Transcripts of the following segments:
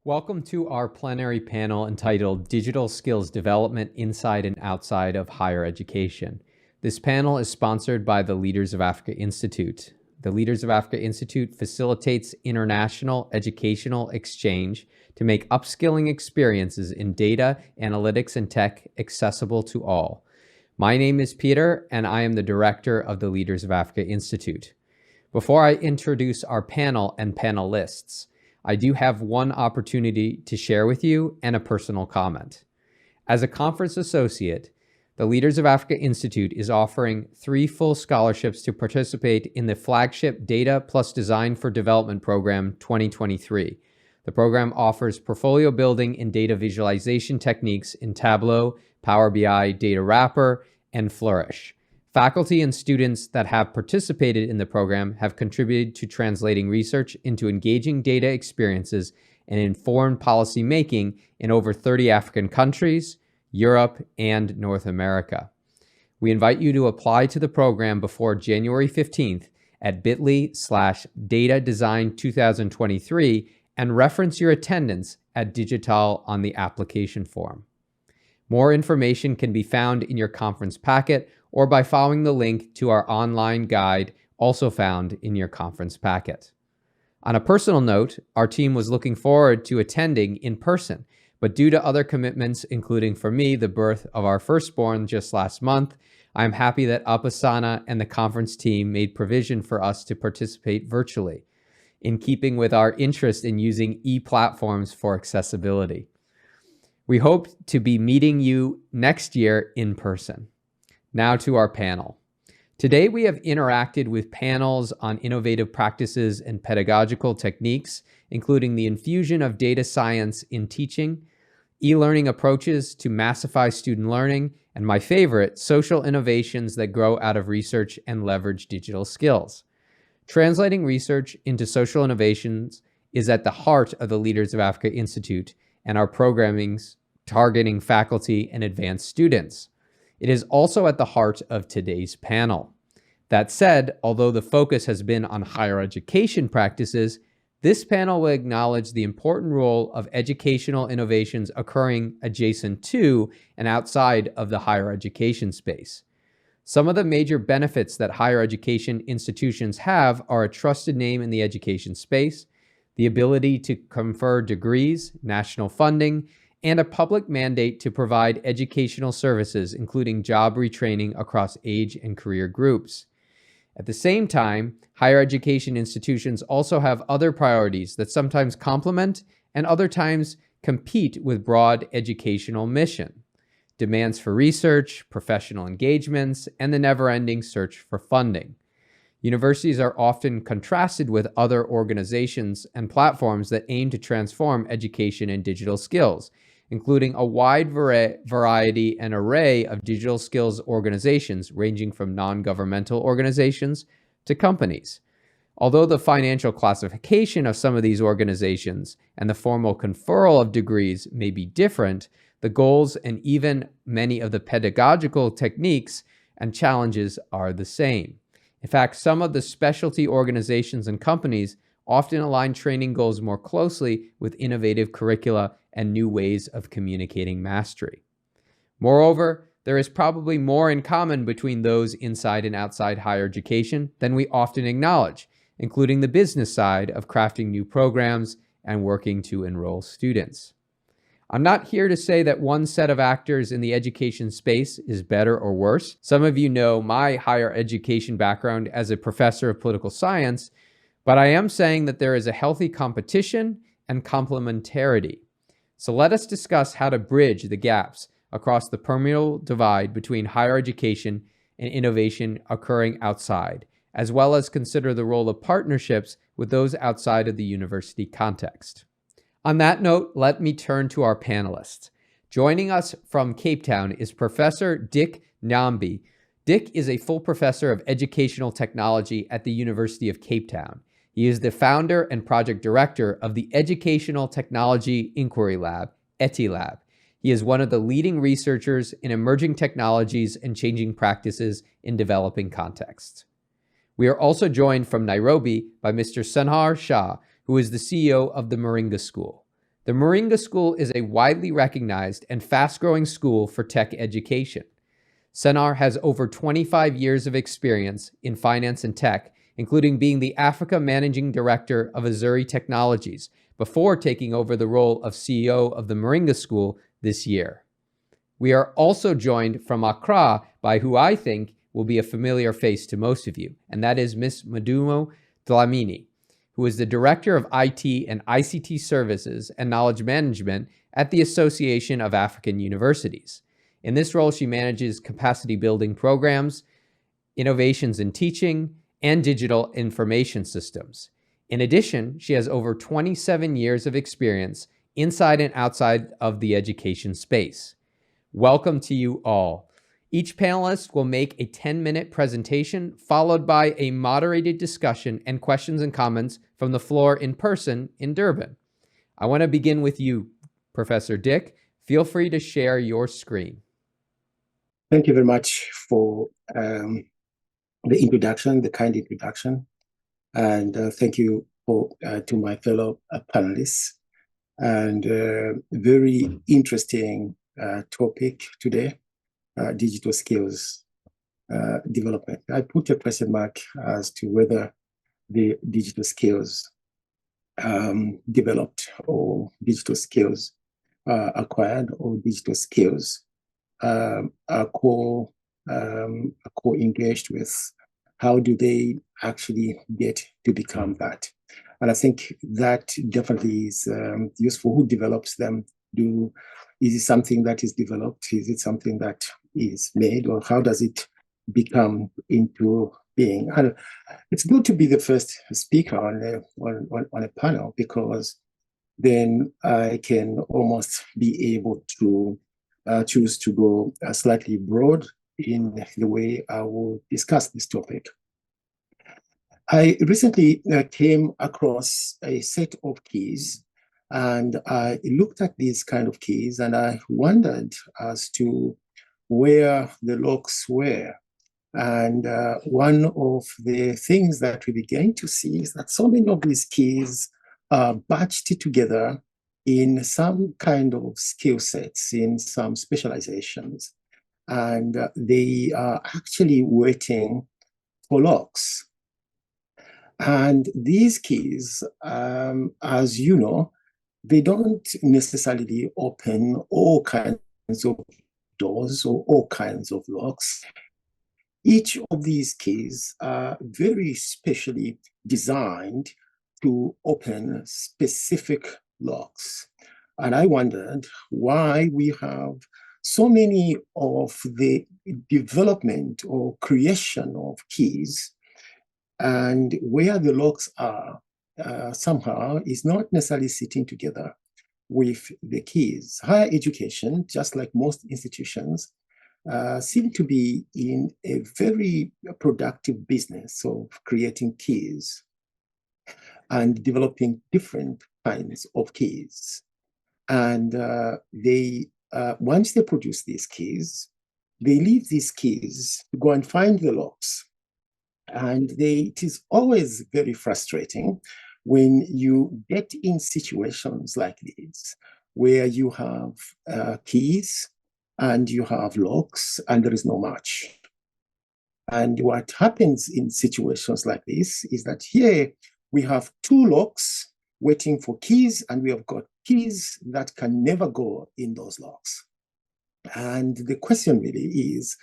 Welcome to our plenary panel entitled Digital Skills Development Inside and Outside of Higher Education. This panel is sponsored by the Leaders of Africa Institute. The Leaders of Africa Institute facilitates international educational exchange to make upskilling experiences in data, analytics, and tech accessible to all. My name is Peter, and I am the director of the Leaders of Africa Institute. Before I introduce our panel and panelists, I do have one opportunity to share with you and a personal comment. As a conference associate, the Leaders of Africa Institute is offering 3 full scholarships to participate in the flagship Data plus Design for Development Program 2023. The program offers portfolio building and data visualization techniques in Tableau, Power BI, Data Wrapper, and Flourish. Faculty and students that have participated in the program have contributed to translating research into engaging data experiences and informed policy making in over 30 African countries, Europe, and North America. We invite you to apply to the program before January 15th at bit.ly/Data Design 2023 and reference your attendance at digiTAL on the application form. More information can be found in your conference packet or by following the link to our online guide, also found in your conference packet. On a personal note, our team was looking forward to attending in person, but due to other commitments, including for me, the birth of our firstborn just last month, I am happy that Upasana and the conference team made provision for us to participate virtually, in keeping with our interest in using e-platforms for accessibility. We hope to be meeting you next year in person. Now to our panel. Today we have interacted with panels on innovative practices and pedagogical techniques, including the infusion of data science in teaching, e-learning approaches to massify student learning, and my favorite, social innovations that grow out of research and leverage digital skills. Translating research into social innovations is at the heart of the Leaders of Africa Institute and our programmings targeting faculty and advanced students. It is also at the heart of today's panel. That said, although the focus has been on higher education practices, this panel will acknowledge the important role of educational innovations occurring adjacent to and outside of the higher education space. Some of the major benefits that higher education institutions have are a trusted name in the education space, the ability to confer degrees, national funding, and a public mandate to provide educational services, including job retraining across age and career groups. At the same time, higher education institutions also have other priorities that sometimes complement and other times compete with broad educational mission, demands for research, professional engagements, and the never-ending search for funding. Universities are often contrasted with other organizations and platforms that aim to transform education and digital skills, including a wide variety and array of digital skills organizations ranging from non-governmental organizations to companies. Although the financial classification of some of these organizations and the formal conferral of degrees may be different, the goals and even many of the pedagogical techniques and challenges are the same. In fact, some of the specialty organizations and companies often align training goals more closely with innovative curricula and new ways of communicating mastery. Moreover, there is probably more in common between those inside and outside higher education than we often acknowledge, including the business side of crafting new programs and working to enroll students. I'm not here to say that one set of actors in the education space is better or worse. Some of you know my higher education background as a professor of political science, but I am saying that there is a healthy competition and complementarity. So let us discuss how to bridge the gaps across the permeable divide between higher education and innovation occurring outside, as well as consider the role of partnerships with those outside of the university context. On that note, let me turn to our panelists. Joining us from Cape Town is Professor Dick Nyambi. Dick is a full professor of educational technology at the University of Cape Town. He is the founder and project director of the Educational Technology Inquiry Lab, ETILab. He is one of the leading researchers in emerging technologies and changing practices in developing contexts. We are also joined from Nairobi by Mr. Sanhar Shah, who is the CEO of the Moringa School. The Moringa School is a widely recognized and fast-growing school for tech education. Senar has over 25 years of experience in finance and tech, including being the Africa Managing Director of Azuri Technologies before taking over the role of CEO of the Moringa School this year. We are also joined from Accra by who I think will be a familiar face to most of you, and that is Ms. Madumo Dlamini, who is the Director of IT and ICT Services and Knowledge Management at the Association of African Universities. In this role, she manages capacity building programs, innovations in teaching, and digital information systems. In addition, she has over 27 years of experience inside and outside of the education space. Welcome to you all. Each panelist will make a 10-minute presentation followed by a moderated discussion and questions and comments from the floor in person in Durban. I want to begin with you, Professor Dick. Feel free to share your screen. Thank you very much for the introduction, the kind introduction, and thank you to my fellow panelists. And very interesting topic today, digital skills development. I put a question mark as to whether the digital skills developed or digital skills acquired or digital skills are co-engaged with. How do they actually get to become that? And I think that definitely is useful. Who develops them? Is it something that is developed? Is it something that is made? Or how does it become into being? And it's good to be the first speaker on a panel, because then I can almost be able to choose to go slightly broad in the way I will discuss this topic. I recently came across a set of keys, and I looked at these kind of keys and I wondered as to where the locks were. And one of the things that we began to see is that so many of these keys are batched together in some kind of skill sets, in some specializations, and they are actually waiting for locks. And these keys, as you know, they don't necessarily open all kinds of doors or all kinds of locks. Each of these keys are very specially designed to open specific locks. And I wondered why we have so many of the development or creation of keys, and where the locks are somehow is not necessarily sitting together with the keys. Higher education, just like most institutions, seem to be in a very productive business of creating keys and developing different kinds of keys. And once they produce these keys, they leave these keys to go and find the locks. And it is always very frustrating when you get in situations like this, where you have keys and you have locks and there is no match. And what happens in situations like this is that here we have two locks waiting for keys, and we have got keys that can never go in those locks. And the question really is,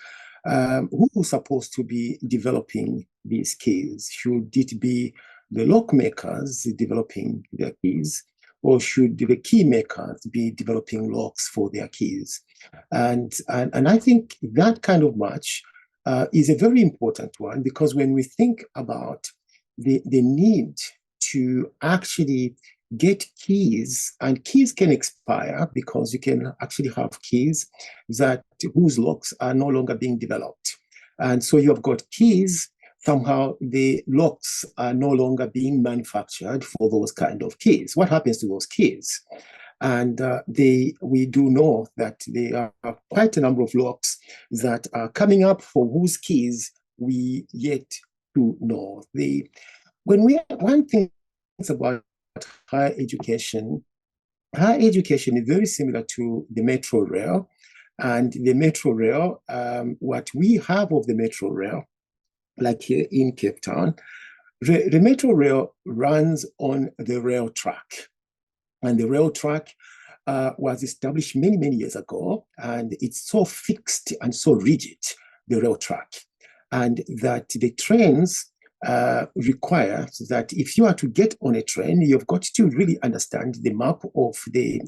who's supposed to be developing these keys? Should it be the lock makers developing their keys, or should the key makers be developing locks for their keys? And I think that kind of match is a very important one, because when we think about the need to actually get keys, and keys can expire because you can actually have keys whose locks are no longer being developed. And so you have got keys, somehow the locks are no longer being manufactured for those kind of keys. What happens to those keys? And we do know that there are quite a number of locks that are coming up for whose keys we yet to know. One thing about higher education higher education is very similar to the metro rail. And the metro rail, what we have of the metro rail, like here in Cape Town, the metro rail runs on the rail track. And the rail track was established many, many years ago. And it's so fixed and so rigid, the rail track. And that the trains require that if you are to get on a train, you've got to really understand the map of the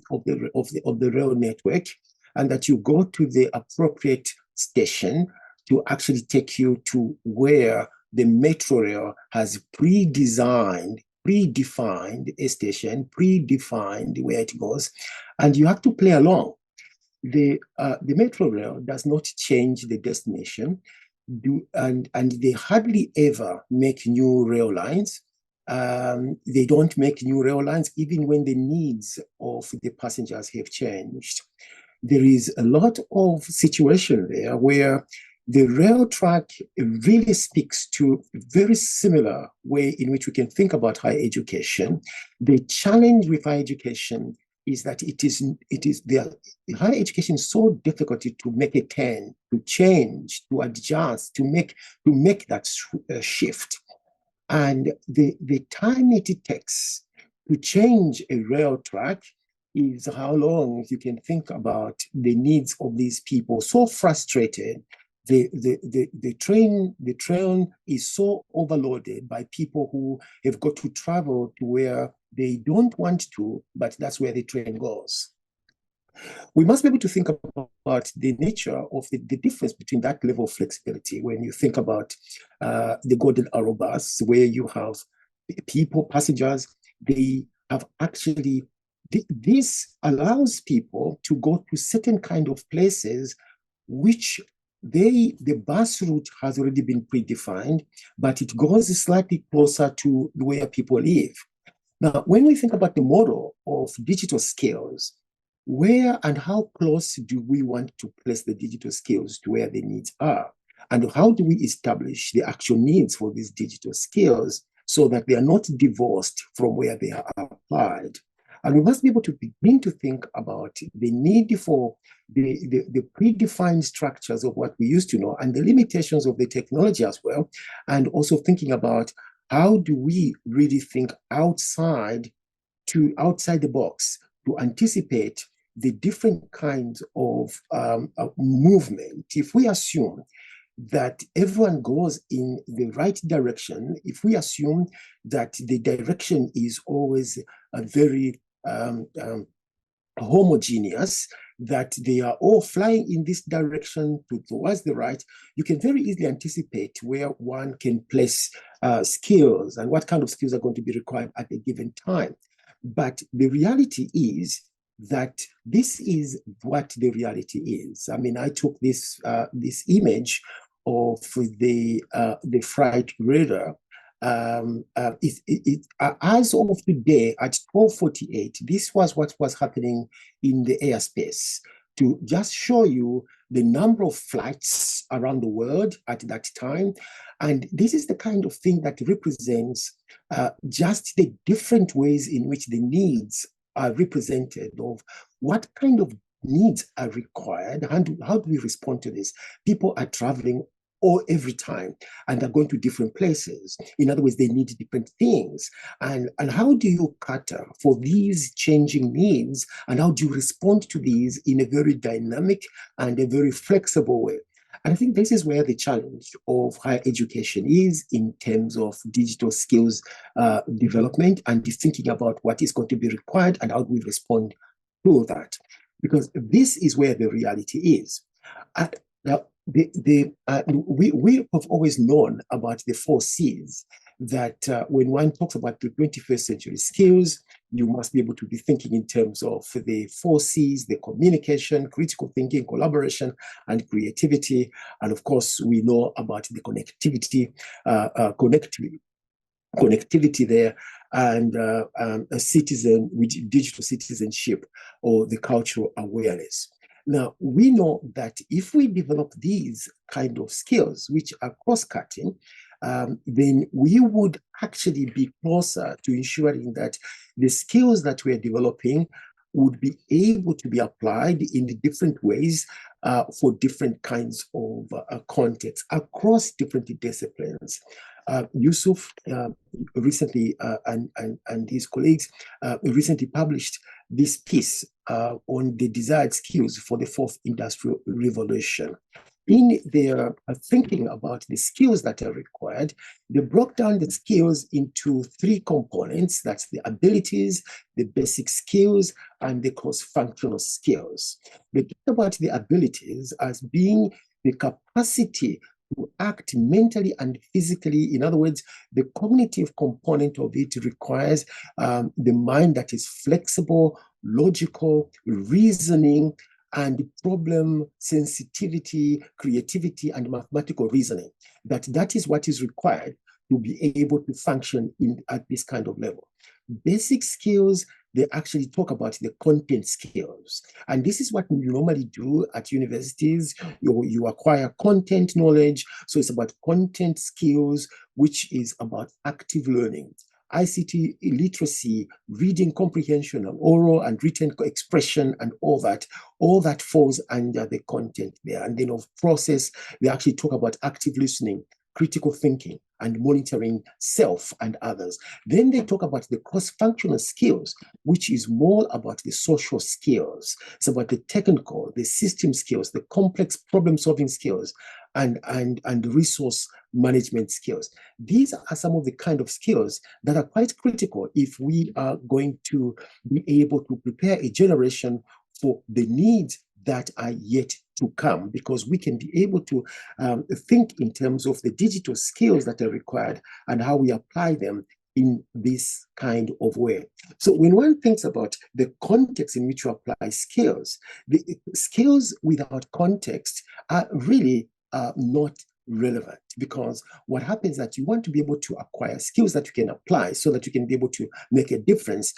rail network, and that you go to the appropriate station to actually take you to where the metro rail has predefined a station, predefined where it goes, and you have to play along. The metro rail does not change the destination, and they hardly ever make new rail lines. They don't make new rail lines even when the needs of the passengers have changed. There is a lot of situation there where the rail track really speaks to a very similar way in which we can think about higher education. The challenge with higher education is that higher education is so difficult to make a turn, to change, to adjust, to make that shift. And the time it takes to change a rail track is how long you can think about the needs of these people. So frustrated. The train is so overloaded by people who have got to travel to where they don't want to, but that's where the train goes. We must be able to think about the nature of the difference between that level of flexibility when you think about the Golden Arrow bus, where you have people, passengers, they have actually, this allows people to go to certain kind of places which the bus route has already been predefined, but it goes slightly closer to where people live. Now, when we think about the model of digital skills, where and how close do we want to place the digital skills to where the needs are? And how do we establish the actual needs for these digital skills so that they are not divorced from where they are applied? And we must be able to begin to think about the need for the predefined structures of what we used to know and the limitations of the technology as well. And also thinking about how do we really think outside the box to anticipate the different kinds of movement. If we assume that everyone goes in the right direction, if we assume that the direction is always a very homogeneous, that they are all flying in this direction towards the right, you can very easily anticipate where one can place skills and what kind of skills are going to be required at a given time. But the reality is that this is what the reality is. I mean, I took this image of the freight radar. As of today at 12:48, this was what was happening in the airspace, to just show you the number of flights around the world at that time. And this is the kind of thing that represents just the different ways in which the needs are represented, of what kind of needs are required, and how do we respond to this? People are traveling every time, and they're going to different places. In other words, they need different things. And how do you cater for these changing needs? And how do you respond to these in a very dynamic and a very flexible way? And I think this is where the challenge of higher education is in terms of digital skills development, and thinking about what is going to be required and how do we respond to that. Because this is where the reality is. Now, we have always known about the 4 C's, that when one talks about the 21st century skills, you must be able to be thinking in terms of the 4 C's, the communication, critical thinking, collaboration, and creativity. And of course, we know about the connectivity there, and a citizen with digital citizenship, or the cultural awareness. Now, we know that if we develop these kind of skills, which are cross-cutting, then we would actually be closer to ensuring that the skills that we're developing would be able to be applied in the different ways for different kinds of contexts across different disciplines. Yusuf recently and his colleagues recently published this piece on the desired skills for the fourth industrial revolution. In their thinking about the skills that are required, they broke down the skills into three components. That's the abilities, the basic skills, and the cross-functional skills. They talk about the abilities as being the capacity to act mentally and physically. In other words, the cognitive component of it requires the mind that is flexible, logical, reasoning, and problem sensitivity, creativity, and mathematical reasoning. That is what is required to be able to function at this kind of level. Basic skills, they actually talk about the content skills. And this is what you normally do at universities. You acquire content knowledge. So it's about content skills, which is about active learning. ICT literacy, reading comprehension, and oral and written expression, and all that falls under the content there. And then of process, they actually talk about active listening, critical thinking, and monitoring self and others. Then they talk about the cross-functional skills, which is more about the social skills. It's about the technical, the system skills, the complex problem-solving skills, and resource management skills. These are some of the kind of skills that are quite critical if we are going to be able to prepare a generation for the needs that are yet to come, because we can be able to think in terms of the digital skills that are required and how we apply them in this kind of way. So when one thinks about the context in which you apply skills, the skills without context are really not relevant, because what happens is that you want to be able to acquire skills that you can apply so that you can be able to make a difference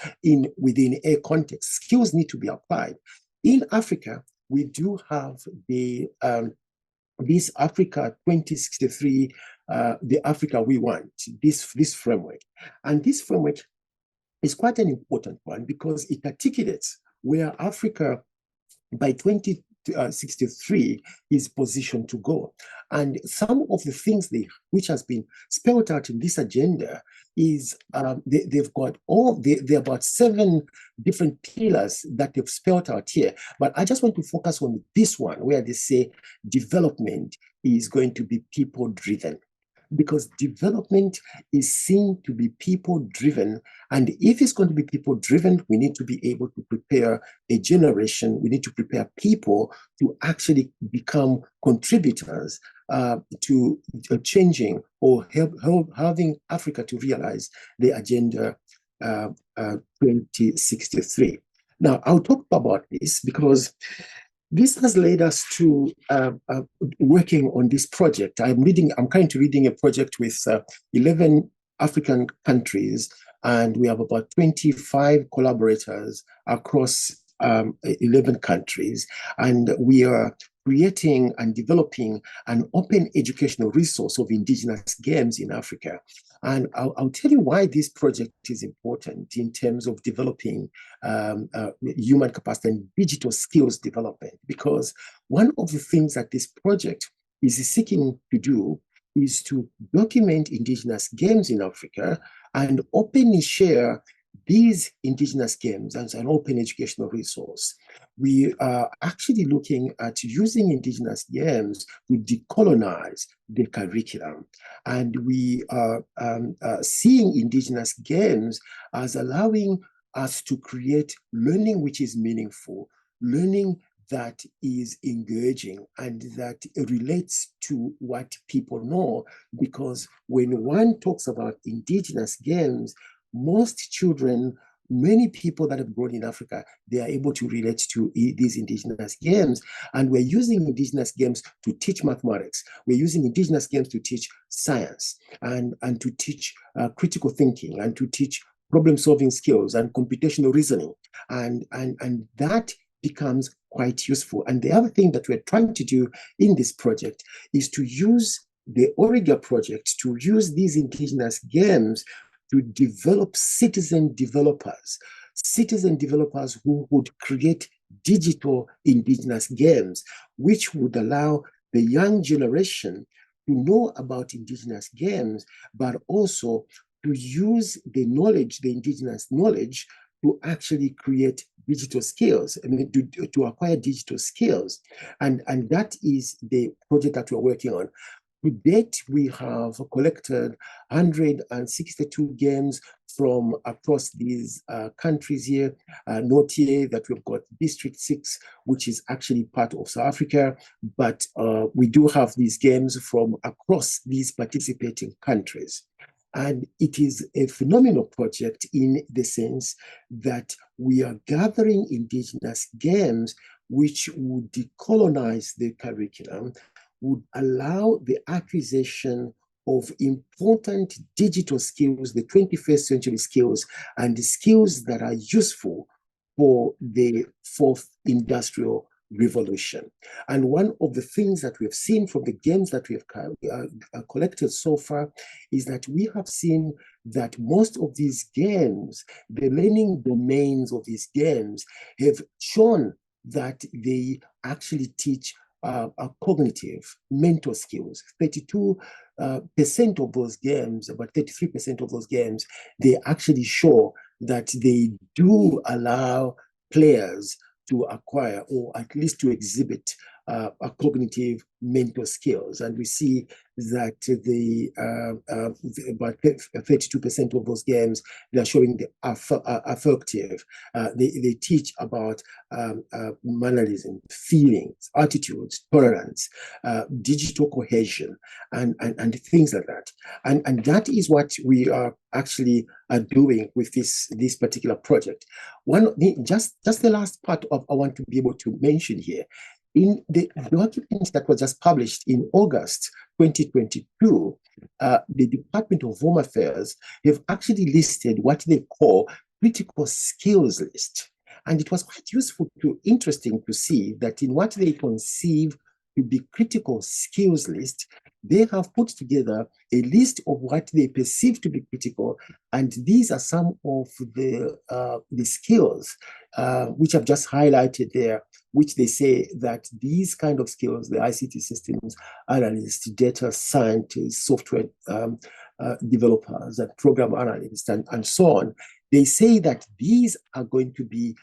within a context. Skills need to be applied. In Africa, we do have this Africa 2063, the Africa we want, this framework. And this framework is quite an important one because it articulates where Africa by 2063 is positioned to go. And some of the things which has been spelled out in this agenda is they've got there are about 7 different pillars that they've spelled out here. But I just want to focus on this one where they say development is going to be people-driven, because development is seen to be people-driven. And if it's going to be people-driven, we need to be able to prepare a generation. We need to prepare people to actually become contributors to changing or having Africa to realize the Agenda 2063. Now, I'll talk about this because this has led us to working on this project. I'm currently reading a project with 11 African countries, and we have about 25 collaborators across 11 countries. And we are creating and developing an open educational resource of indigenous games in Africa. And I'll tell you why this project is important in terms of developing human capacity and digital skills development. Because one of the things that this project is seeking to do is to document indigenous games in Africa and openly share these indigenous games as an open educational resource. We are actually looking at using indigenous games to decolonize the curriculum. And we are seeing indigenous games as allowing us to create learning which is meaningful, learning that is engaging and that relates to what people know. Because when one talks about indigenous games, most children, many people that have grown in Africa, they are able to relate to these indigenous games. And we're using indigenous games to teach mathematics. We're using indigenous games to teach science and to teach critical thinking and to teach problem-solving skills and computational reasoning. And that becomes quite useful. And the other thing that we're trying to do in this project is to use the Origa project to use these indigenous games to develop citizen developers. citizen developers who would create digital indigenous games, which would allow the young generation to know about indigenous games, but also to use the knowledge, the indigenous knowledge, to actually create digital skills, I mean, to acquire digital skills. And that is the project that we're working on. To date, we have collected 162 games from across these countries here. Note here that we've got District 6, which is actually part of South Africa, but we do have these games from across these participating countries. And it is a phenomenal project in the sense that we are gathering indigenous games which would decolonize the curriculum, would allow the acquisition of important digital skills, the 21st century skills, and the skills that are useful for the fourth industrial revolution. And one of the things that we have seen from the games that we have collected so far is that we have seen that most of these games, the learning domains of these games, have shown that they actually teach cognitive, mental skills. 32% of those games, about 33% of those games, they actually show that they do allow players to acquire, or at least to exhibit, a cognitive mental skills. And we see that about 32% of those games, they're showing the affective. They teach about mannerism, feelings, attitudes, tolerance, digital cohesion, and things like that. And that is what we are actually doing with this particular project. Just the last part of I want to be able to mention here. In the document that was just published in August 2022, the Department of Home Affairs have actually listed what they call critical skills list. And it was quite interesting to see that in what they conceive to be critical skills list, they have put together a list of what they perceive to be critical, and these are some of the skills which I've just highlighted there, which they say that these kind of skills, the ICT systems analysts, data scientists, software developers, and program analysts, and so on, they say that these are going to be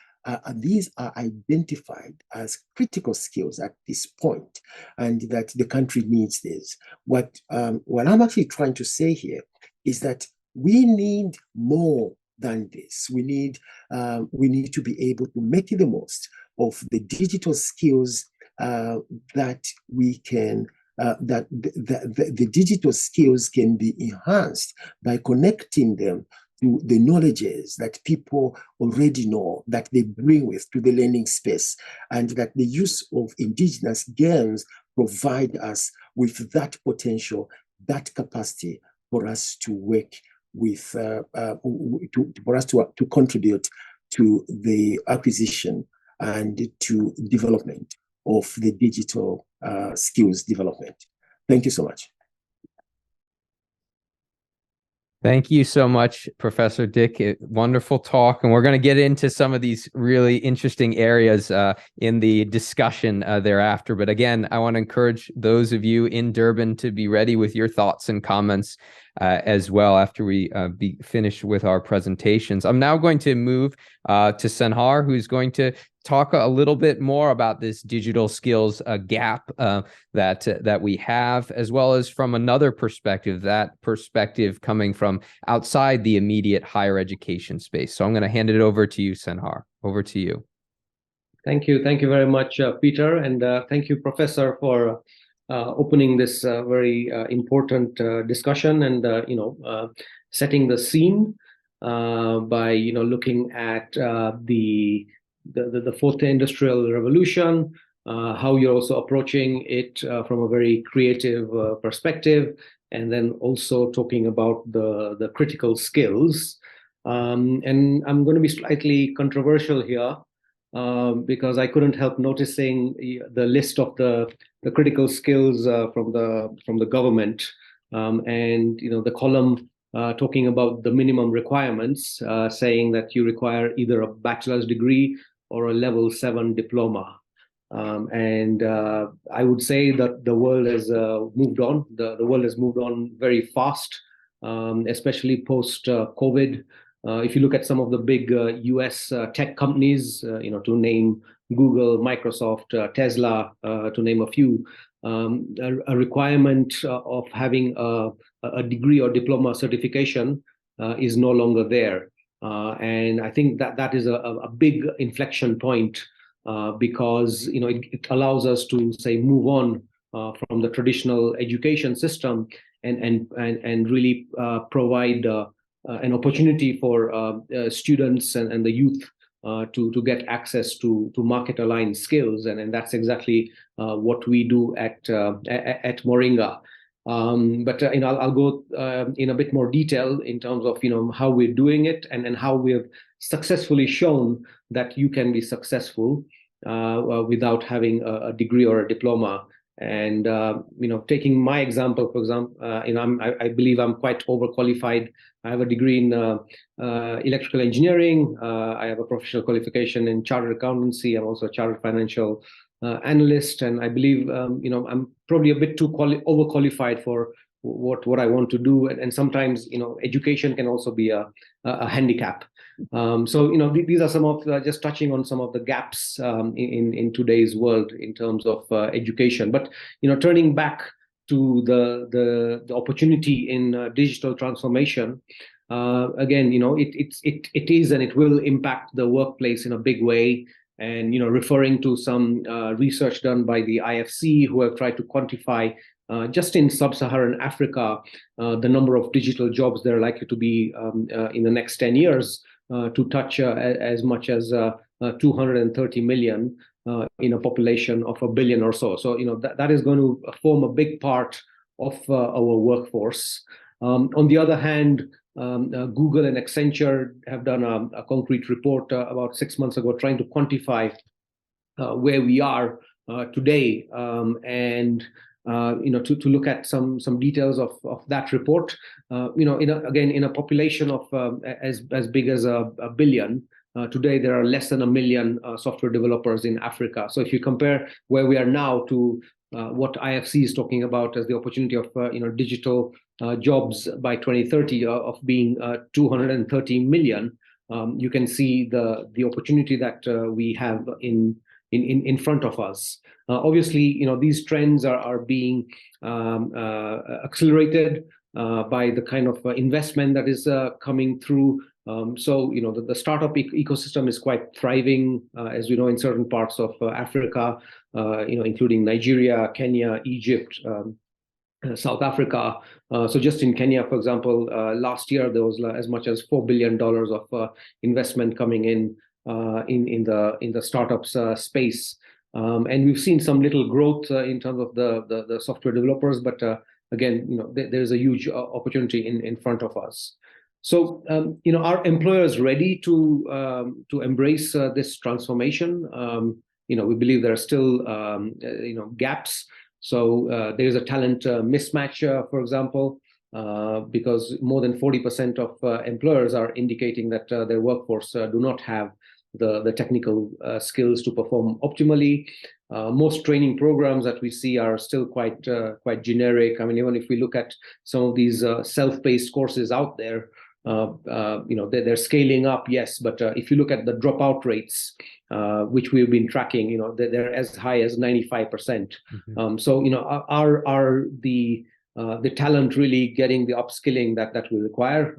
these are identified as critical skills at this point, and that the country needs this. What I'm actually trying to say here is that we need more than this. We need to be able to make the most of the digital skills that we can. That the digital skills can be enhanced by connecting them to the knowledges that people already know, that they bring with to the learning space, and that the use of indigenous games provide us with that potential, that capacity for us to work with, for us to contribute to the acquisition and to development of the digital skills development. Thank you so much. Thank you so much, Professor Dick. Wonderful talk. And we're going to get into some of these really interesting areas in the discussion thereafter. But again, I want to encourage those of you in Durban to be ready with your thoughts and comments as well after we be finished with our presentations. I'm now going to move to Senhar, who's going to talk a little bit more about this digital skills gap that we have, as well as from another perspective, that perspective coming from outside the immediate higher education space. So I'm going to hand it over to you, Senhar. Over to you. Thank you. Thank you very much, Peter. And thank you, Professor, for opening this very important discussion and, setting the scene by, looking at the fourth industrial revolution, how you're also approaching it from a very creative perspective, and then also talking about the critical skills. And I'm going to be slightly controversial here because I couldn't help noticing the list of the critical skills from the government, and the column talking about the minimum requirements, saying that you require either a bachelor's degree or a level 7 diploma. I would say that the world has moved on. The world has moved on very fast, especially post COVID. If you look at some of the big US tech companies, to name Google, Microsoft, Tesla, to name a few, a requirement of having a degree or diploma certification is no longer there. And I think that is a big inflection point, because it allows us to say move on from the traditional education system and really provide an opportunity for students and the youth to get access to market aligned skills, and that's exactly what we do at Moringa. But I'll go in a bit more detail in terms of how we're doing it and how we have successfully shown that you can be successful without having a degree or a diploma. And taking my example, for example, I believe I'm quite overqualified. I have a degree in electrical engineering. I have a professional qualification in chartered accountancy. I'm also a chartered financial analyst, and I believe I'm probably a bit too overqualified for what I want to do. And sometimes education can also be a handicap. So these are some of just touching on some of the gaps in today's world in terms of education. But turning back to the opportunity in digital transformation, again, it is and it will impact the workplace in a big way. And referring to some research done by the IFC, who have tried to quantify just in sub-Saharan Africa the number of digital jobs that are likely to be in the next 10 years to touch as much as 230 million in a population of 1 billion or so. So that is going to form a big part of our workforce. On the other hand, Google and Accenture have done a concrete report about 6 months ago trying to quantify where we are today, and to look at some details of that report. Again, in a population of as big as a billion, today there are less than 1 million software developers in Africa. So if you compare where we are now to what IFC is talking about as the opportunity of digital jobs by 2030 of being 230 million, you can see the opportunity that we have in front of us. Obviously, these trends are being accelerated by the kind of investment that is coming through. So the startup ecosystem is quite thriving, as we know, in certain parts of Africa, including Nigeria, Kenya, Egypt, South Africa. So just in Kenya, for example, last year there was as much as $4 billion of investment coming in the startups space, and we've seen some little growth in terms of the software developers, but again, there's a huge opportunity in front of us. So are employers ready to embrace this transformation? We believe there are still gaps. So there's a talent mismatch, for example, because more than 40% of employers are indicating that their workforce do not have the technical skills to perform optimally. Most training programs that we see are still quite generic. I mean, even if we look at some of these self-paced courses out there, they're scaling up, yes, but if you look at the dropout rates, which we've been tracking, they're as high as 95%. Mm-hmm. So are the talent really getting the upskilling that we require?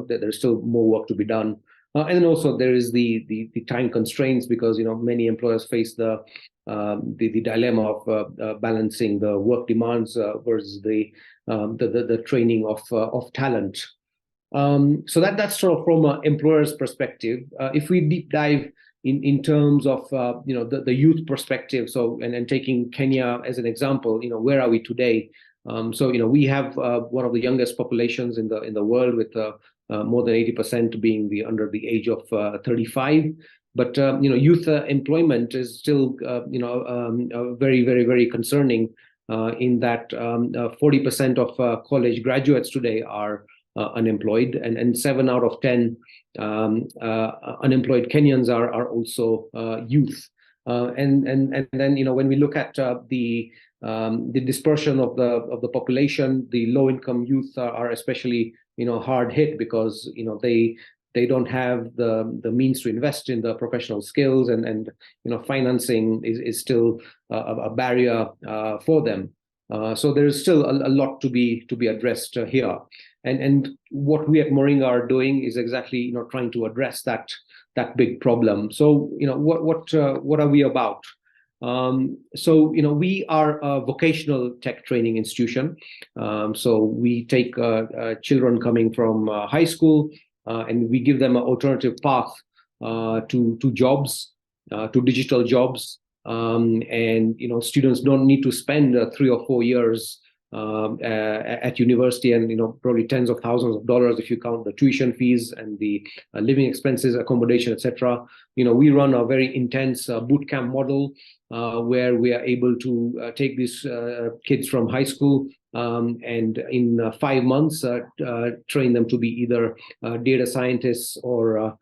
There's still more work to be done. And then also there is the time constraints, because many employers face the dilemma of balancing the work demands versus the training of talent. So that's sort of from an employer's perspective. If we deep dive in terms of the youth perspective, so and taking Kenya as an example, where are we today? So we have one of the youngest populations in the world, with more than 80% being under the age of 35. But youth employment is still very, very, very concerning, in that 40% of college graduates today are unemployed, and 7 out of 10 unemployed Kenyans are also youth. And then, you know, when we look at the dispersion of the population, the low-income youth are especially, you know, hard hit, because, you know, they don't have the means to invest in the professional skills, and you know, financing is still a barrier for them. So there is still a lot to be addressed here, and what we at Moringa are doing is exactly, you know, trying to address that big problem. So, you know, what are we about? So, you know, we are a vocational tech training institution. So we take children coming from high school, and we give them an alternative path to jobs, to digital jobs. And, you know, students don't need to spend 3 or 4 years at university, and, you know, probably tens of thousands of dollars if you count the tuition fees and the living expenses, accommodation, etc. You know, we run a very intense boot camp model where we are able to take these kids from high school and in 5 months train them to be either data scientists or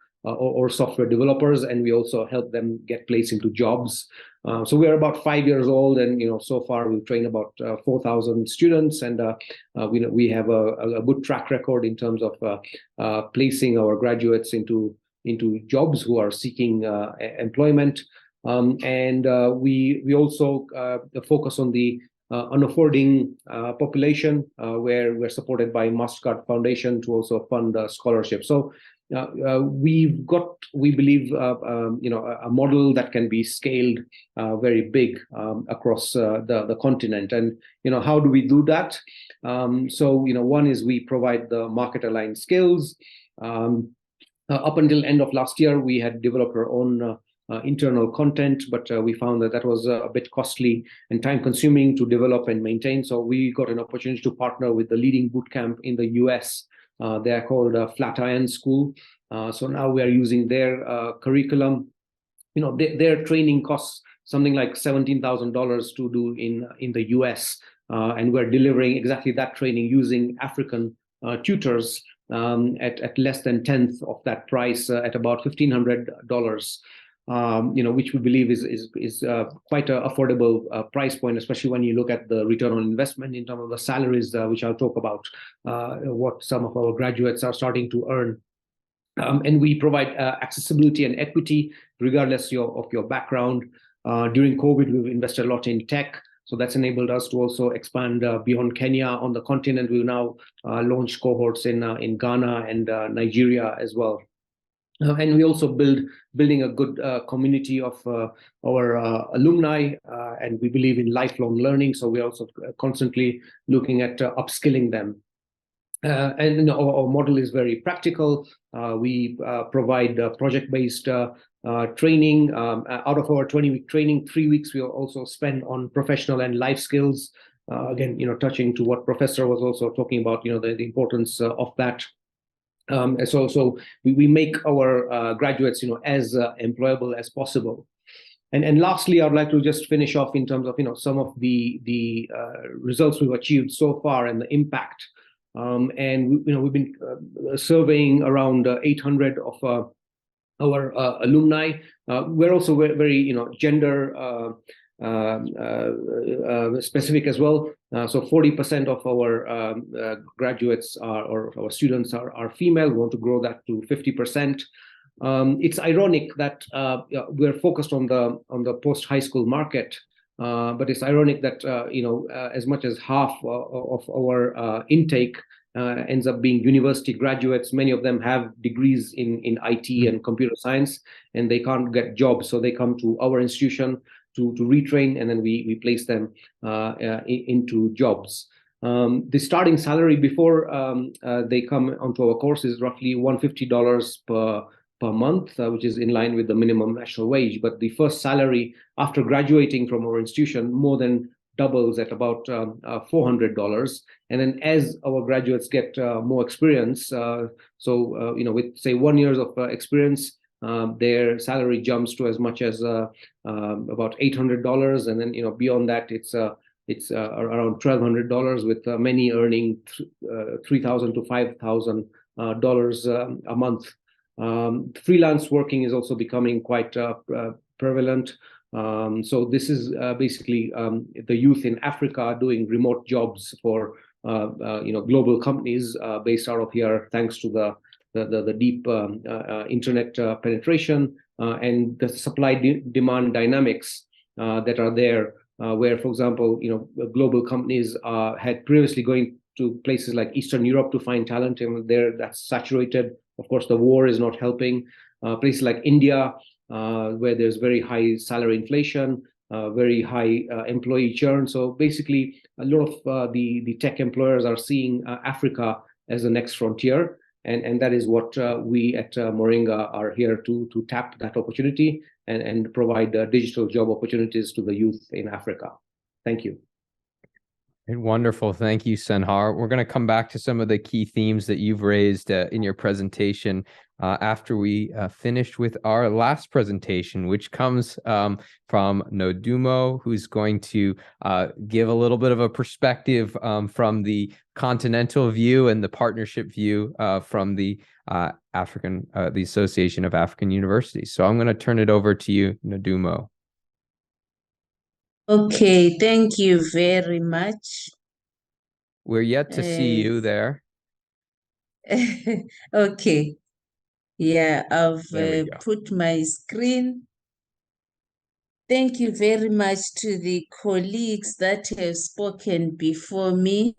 software developers, and we also help them get placed into jobs. So we are about 5 years old, and, you know, so far we've trained about 4,000 students, and we have a good track record in terms of placing our graduates into jobs who are seeking employment. And we also focus on the unaffording population, where we're supported by MasterCard Foundation to also fund scholarships. So we've got, we believe, you know, a model that can be scaled very big across the continent. And, you know, how do we do that? So, you know, one is we provide the market aligned skills. Up until end of last year, we had developed our own internal content, but we found that was a bit costly and time consuming to develop and maintain. So we got an opportunity to partner with the leading bootcamp in the US. They are called Flatiron School. So now we are using their curriculum. You know, their training costs something like $17,000 to do in the US, and we're delivering exactly that training using African tutors at less than 1/10 of that price, at about $1,500. You know, which we believe is quite an affordable price point, especially when you look at the return on investment in terms of the salaries, which I'll talk about, what some of our graduates are starting to earn. And we provide accessibility and equity regardless of your background. During COVID, we've invested a lot in tech, so that's enabled us to also expand beyond Kenya on the continent. We've now launched cohorts in Ghana and Nigeria as well. And we also building a good community of our alumni, and we believe in lifelong learning. So we're also constantly looking at upskilling them. And, you know, our model is very practical. We provide project-based training. Out of our 20-week training, 3 weeks we also spend on professional and life skills. Again, you know, touching to what Professor was also talking about, you know, the importance of that. So we make our graduates, you know, as employable as possible. And lastly, I'd like to just finish off in terms of, you know, some of the results we've achieved so far and the impact. And you know, we've been surveying around 800 of our alumni. We're also very, you know, gender specific as well. So 40% of our graduates or our students are female. We want to grow that to 50%. It's ironic that we're focused on the post-high school market, but it's ironic that you know, as much as half of our intake ends up being university graduates. Many of them have degrees in IT and computer science, and they can't get jobs, so they come to our institution to retrain, and then we place them into jobs. The starting salary before they come onto our course is roughly $150 per month, which is in line with the minimum national wage. But the first salary after graduating from our institution more than doubles at about $400. And then as our graduates get more experience, so you know, with say 1 year of experience, their salary jumps to as much as about $800, and then, you know, beyond that, it's It's around $1,200, with many earning $3,000 to $5,000 a month. Freelance working is also becoming quite prevalent. So this is basically the youth in Africa doing remote jobs for global companies based out of here, thanks to the deep internet penetration and the supply-demand dynamics that are there. Where, for example, global companies had previously going to places like Eastern Europe to find talent, and there that's saturated. Of course, the war is not helping. Places like India, where there's very high salary inflation, very high employee churn. So basically, a lot of the tech employers are seeing Africa as the next frontier. And that is what we at Moringa are here to tap that opportunity and provide digital job opportunities to the youth in Africa. Thank you. Wonderful. Thank you, Senhar. We're going to come back to some of the key themes that you've raised in your presentation after we finish with our last presentation, which comes from Nodumo, who's going to give a little bit of a perspective from the continental view and the partnership view from the the Association of African Universities. So I'm going to turn it over to you, Nodumo. Okay, thank you very much. We're yet to see you there. Okay. Yeah, I've There we go. put my screen. Thank you very much to the colleagues that have spoken before me.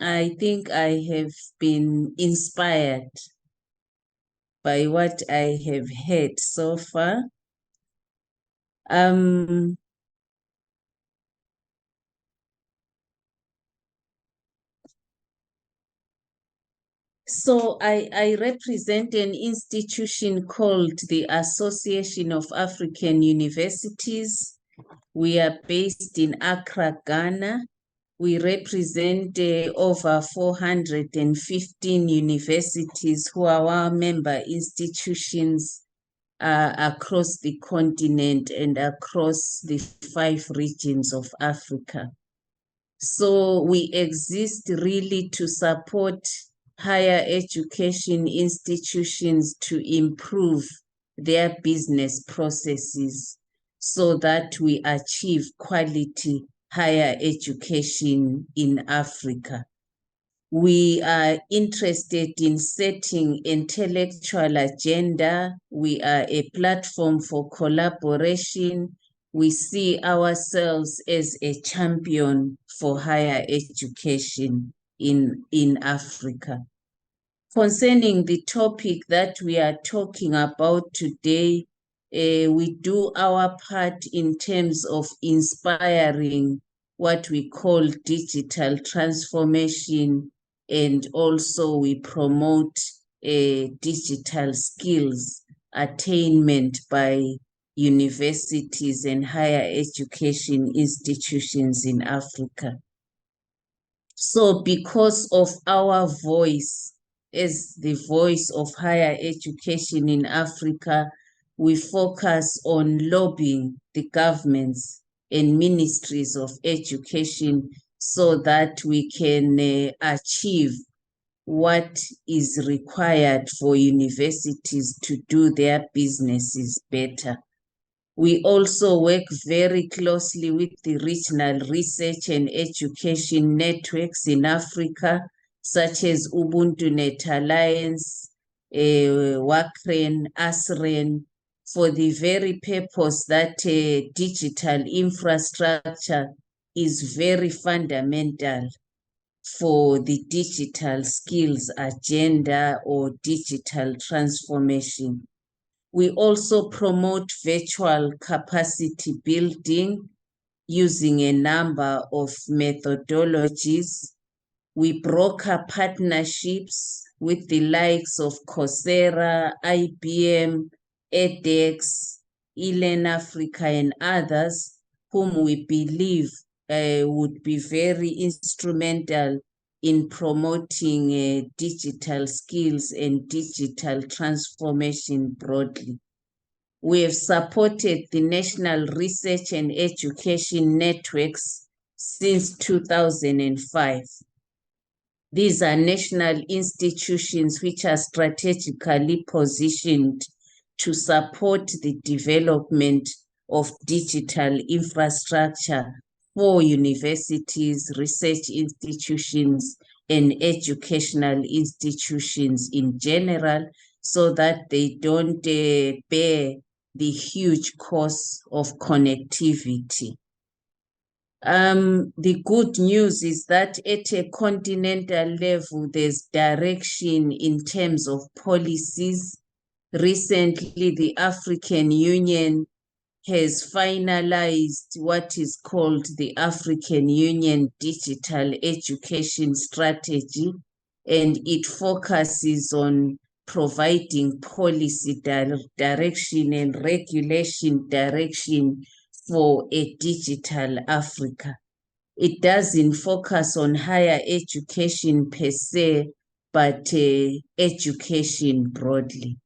I think I have been inspired by what I have heard so far. So I represent an institution called the Association of African Universities. We are based in Accra, Ghana. We represent over 415 universities who are our member institutions across the continent and across the 5 regions of Africa. So we exist really to support higher education institutions to improve their business processes so that we achieve quality higher education in Africa. We are interested in setting intellectual agenda. We are a platform for collaboration. We see ourselves as a champion for higher education in Africa. Concerning the topic that we are talking about today, we do our part in terms of inspiring what we call digital transformation, and also we promote digital skills attainment by universities and higher education institutions in Africa. So because of our voice as the voice of higher education in Africa, we focus on lobbying the governments and ministries of education so that we can achieve what is required for universities to do their businesses better. We also work very closely with the regional research and education networks in Africa, such as Ubuntu Net Alliance, WACREN, ASREN, for the very purpose that digital infrastructure is very fundamental for the digital skills agenda or digital transformation. We also promote virtual capacity building using a number of methodologies. We broker partnerships with the likes of Coursera, IBM, edX, eLearn Africa, and others, whom we believe would be very instrumental in promoting digital skills and digital transformation broadly. We have supported the national research and education networks since 2005. These are national institutions which are strategically positioned to support the development of digital infrastructure for universities, research institutions, and educational institutions in general, so that they don't bear the huge cost of connectivity. The good news is that at a continental level, there's direction in terms of policies. Recently, the African Union has finalized what is called the African Union Digital Education Strategy, and it focuses on providing policy direction and regulation direction for a digital Africa. It doesn't focus on higher education per se, but education broadly.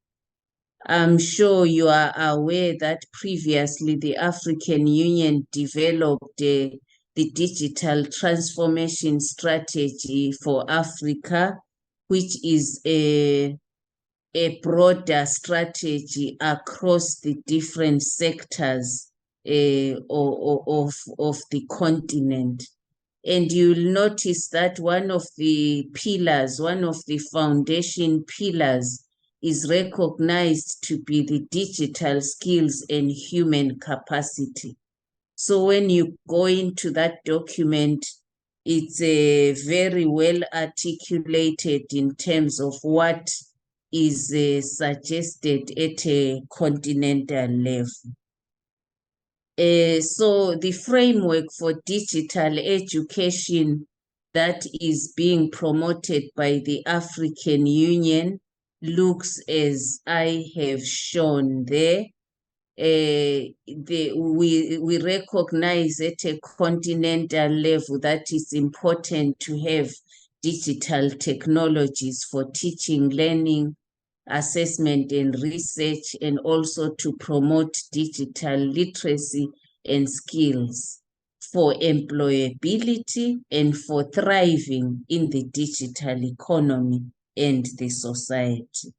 I'm sure you are aware that previously the African Union developed the digital transformation strategy for Africa, which is a broader strategy across the different sectors of the continent. And you'll notice that one of the pillars, one of the foundation pillars, is recognized to be the digital skills and human capacity. So when you go into that document, it's very well articulated in terms of what is suggested at a continental level. So the framework for digital education that is being promoted by the African Union looks as I have shown there. We recognize at a continental level that it's important to have digital technologies for teaching, learning, assessment and research, and also to promote digital literacy and skills for employability and for thriving in the digital economy and the society.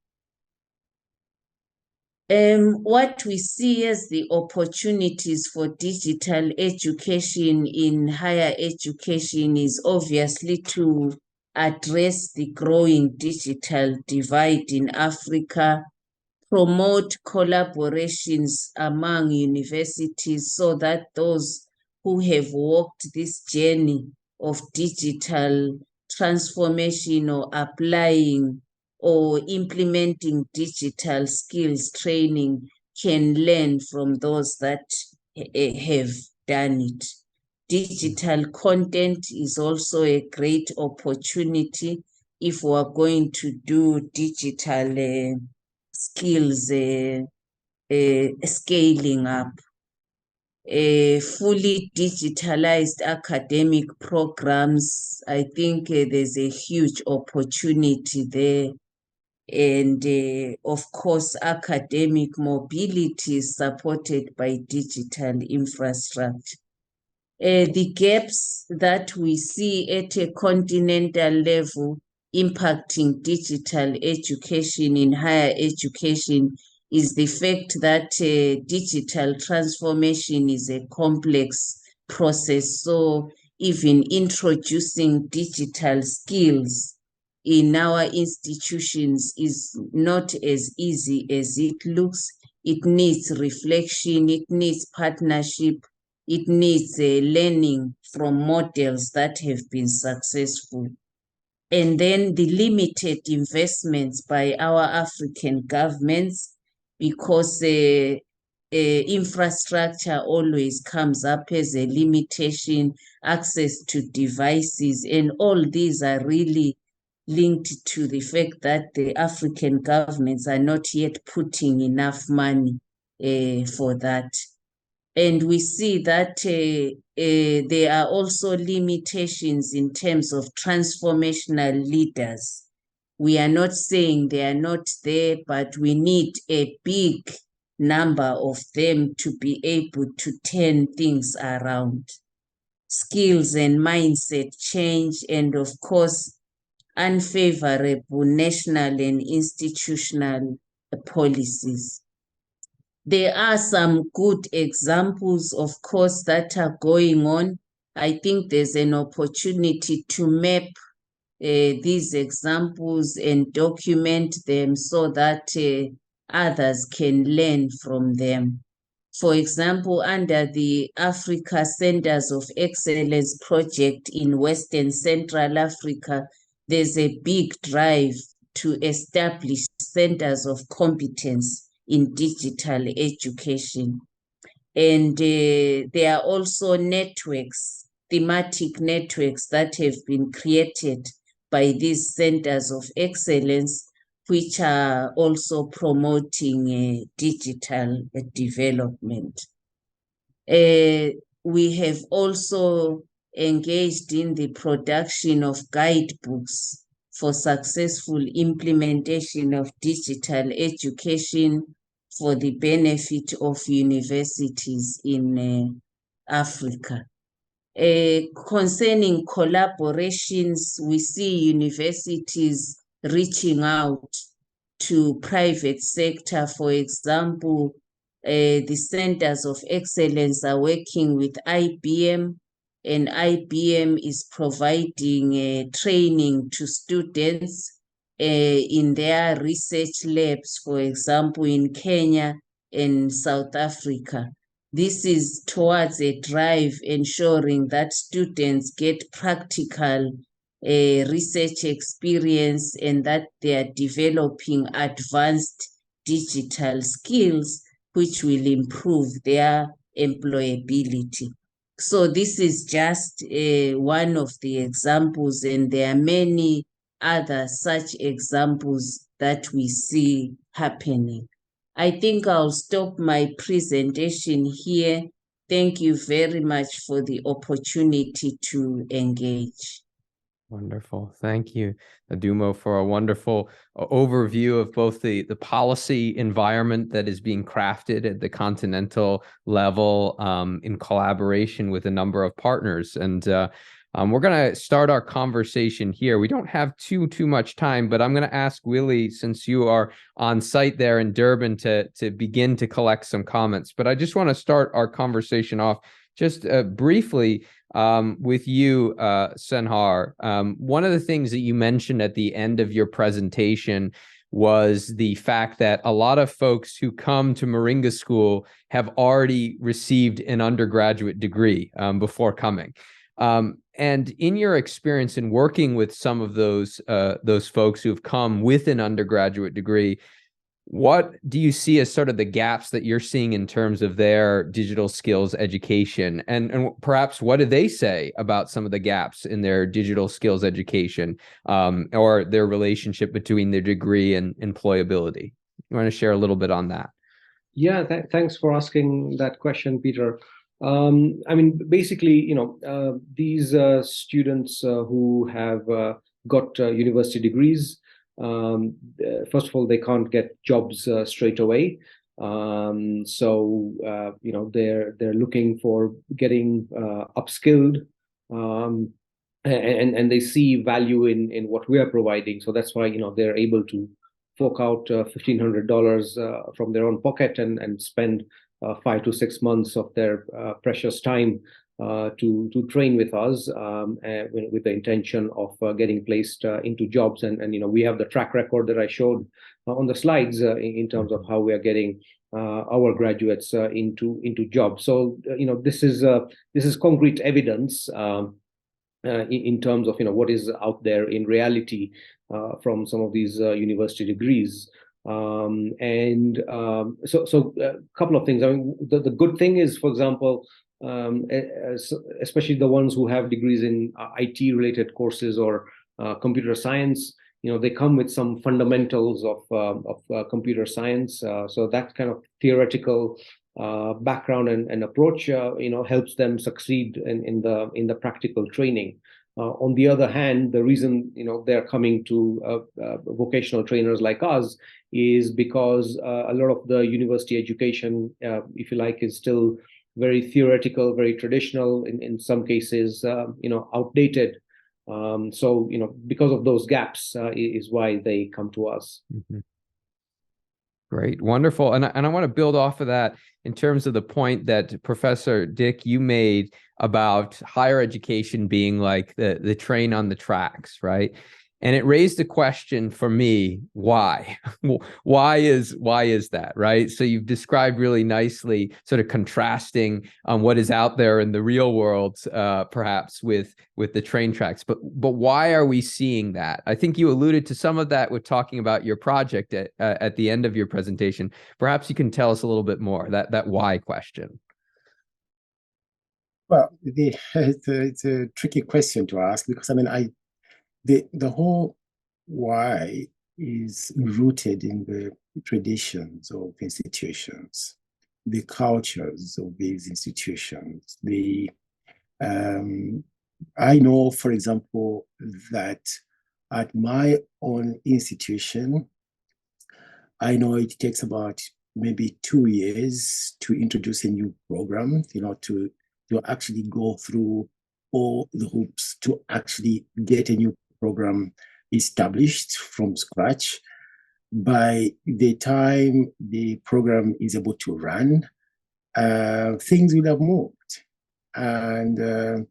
What we see as the opportunities for digital education in higher education is obviously to address the growing digital divide in Africa, promote collaborations among universities so that those who have walked this journey of digital transformation or applying or implementing digital skills training can learn from those that have done it. Digital content is also a great opportunity if we are going to do digital skills scaling up. Fully digitalized academic programs, I think there's a huge opportunity there. And of course, academic mobility is supported by digital infrastructure. The gaps that we see at a continental level impacting digital education in higher education is the fact that digital transformation is a complex process. So even introducing digital skills in our institutions is not as easy as it looks. It needs reflection, it needs partnership, it needs learning from models that have been successful. And then the limited investments by our African governments, because infrastructure always comes up as a limitation, access to devices, and all these are really linked to the fact that the African governments are not yet putting enough money for that. And we see that there are also limitations in terms of transformational leaders. We are not saying they are not there, but we need a big number of them to be able to turn things around. skills and mindset change, and of course, unfavorable national and institutional policies. There are some good examples, of course, that are going on. I think there's an opportunity to map these examples and document them so that others can learn from them. For example, under the Africa Centers of Excellence project in Western Central Africa, there's a big drive to establish centers of competence in digital education. And there are also networks, thematic networks that have been created by these centers of excellence, which are also promoting digital development. We have also engaged in the production of guidebooks for successful implementation of digital education for the benefit of universities in Africa. Concerning collaborations, we see universities reaching out to private sector. For example, the centers of excellence are working with IBM, and IBM is providing training to students in their research labs, for example, in Kenya and South Africa. This is towards a drive ensuring that students get practical research experience and that they are developing advanced digital skills which will improve their employability. So this is just one of the examples, and there are many other such examples that we see happening. I think I'll stop my presentation here. Thank you very much for the opportunity to engage. Wonderful. Thank you, Adumo, for a wonderful overview of both the policy environment that is being crafted at the continental level in collaboration with a number of partners. And we're going to start our conversation here. We don't have too much time, but I'm going to ask Willie, since you are on site there in Durban, to begin to collect some comments. But I just want to start our conversation off just briefly with you, Senhar. One of the things that you mentioned at the end of your presentation was the fact that a lot of folks who come to Moringa School have already received an undergraduate degree before coming. And in your experience in working with some of those folks who've come with an undergraduate degree, what do you see as sort of the gaps that you're seeing in terms of their digital skills education? And perhaps what do they say about some of the gaps in their digital skills education or their relationship between their degree and employability? You want to share a little bit on that? Yeah, thanks for asking that question, Peter. I mean, basically, these students who have got university degrees, first of all, they can't get jobs straight away. So they're looking for getting upskilled, and they see value in what we are providing. So that's why they're able to fork out $1,500 from their own pocket and spend 5 to 6 months of their precious time to train with us with the intention of getting placed into jobs. And we have the track record that I showed on the slides in terms of how we are getting our graduates into jobs. So this is concrete evidence in terms of what is out there in reality from some of these university degrees. So a couple of things. I mean, the good thing is, for example, especially the ones who have degrees in IT related courses or computer science, they come with some fundamentals of computer science. So that kind of theoretical background and approach, helps them succeed in the practical training. On the other hand, the reason they're coming to vocational trainers like us is because a lot of the university education, if you like, is still very theoretical, very traditional, in some cases, outdated. So, because of those gaps is why they come to us. Mm-hmm. Great, wonderful. And I want to build off of that in terms of the point that Professor Dick, you made about higher education being like the train on the tracks, right? And it raised a question for me, why? Why is that, right? So you've described really nicely sort of contrasting what is out there in the real world, perhaps with the train tracks. But why are we seeing that? I think you alluded to some of that with talking about your project at the end of your presentation. Perhaps you can tell us a little bit more, that why question. Well, it's a tricky question to ask, because I mean, the whole why is rooted in the traditions of institutions, the cultures of these institutions. I know, for example, that at my own institution, I know it takes about maybe 2 years to introduce a new program, to actually go through all the hoops to actually get a new program established from scratch. By the time the program is able to run, things will have moved. And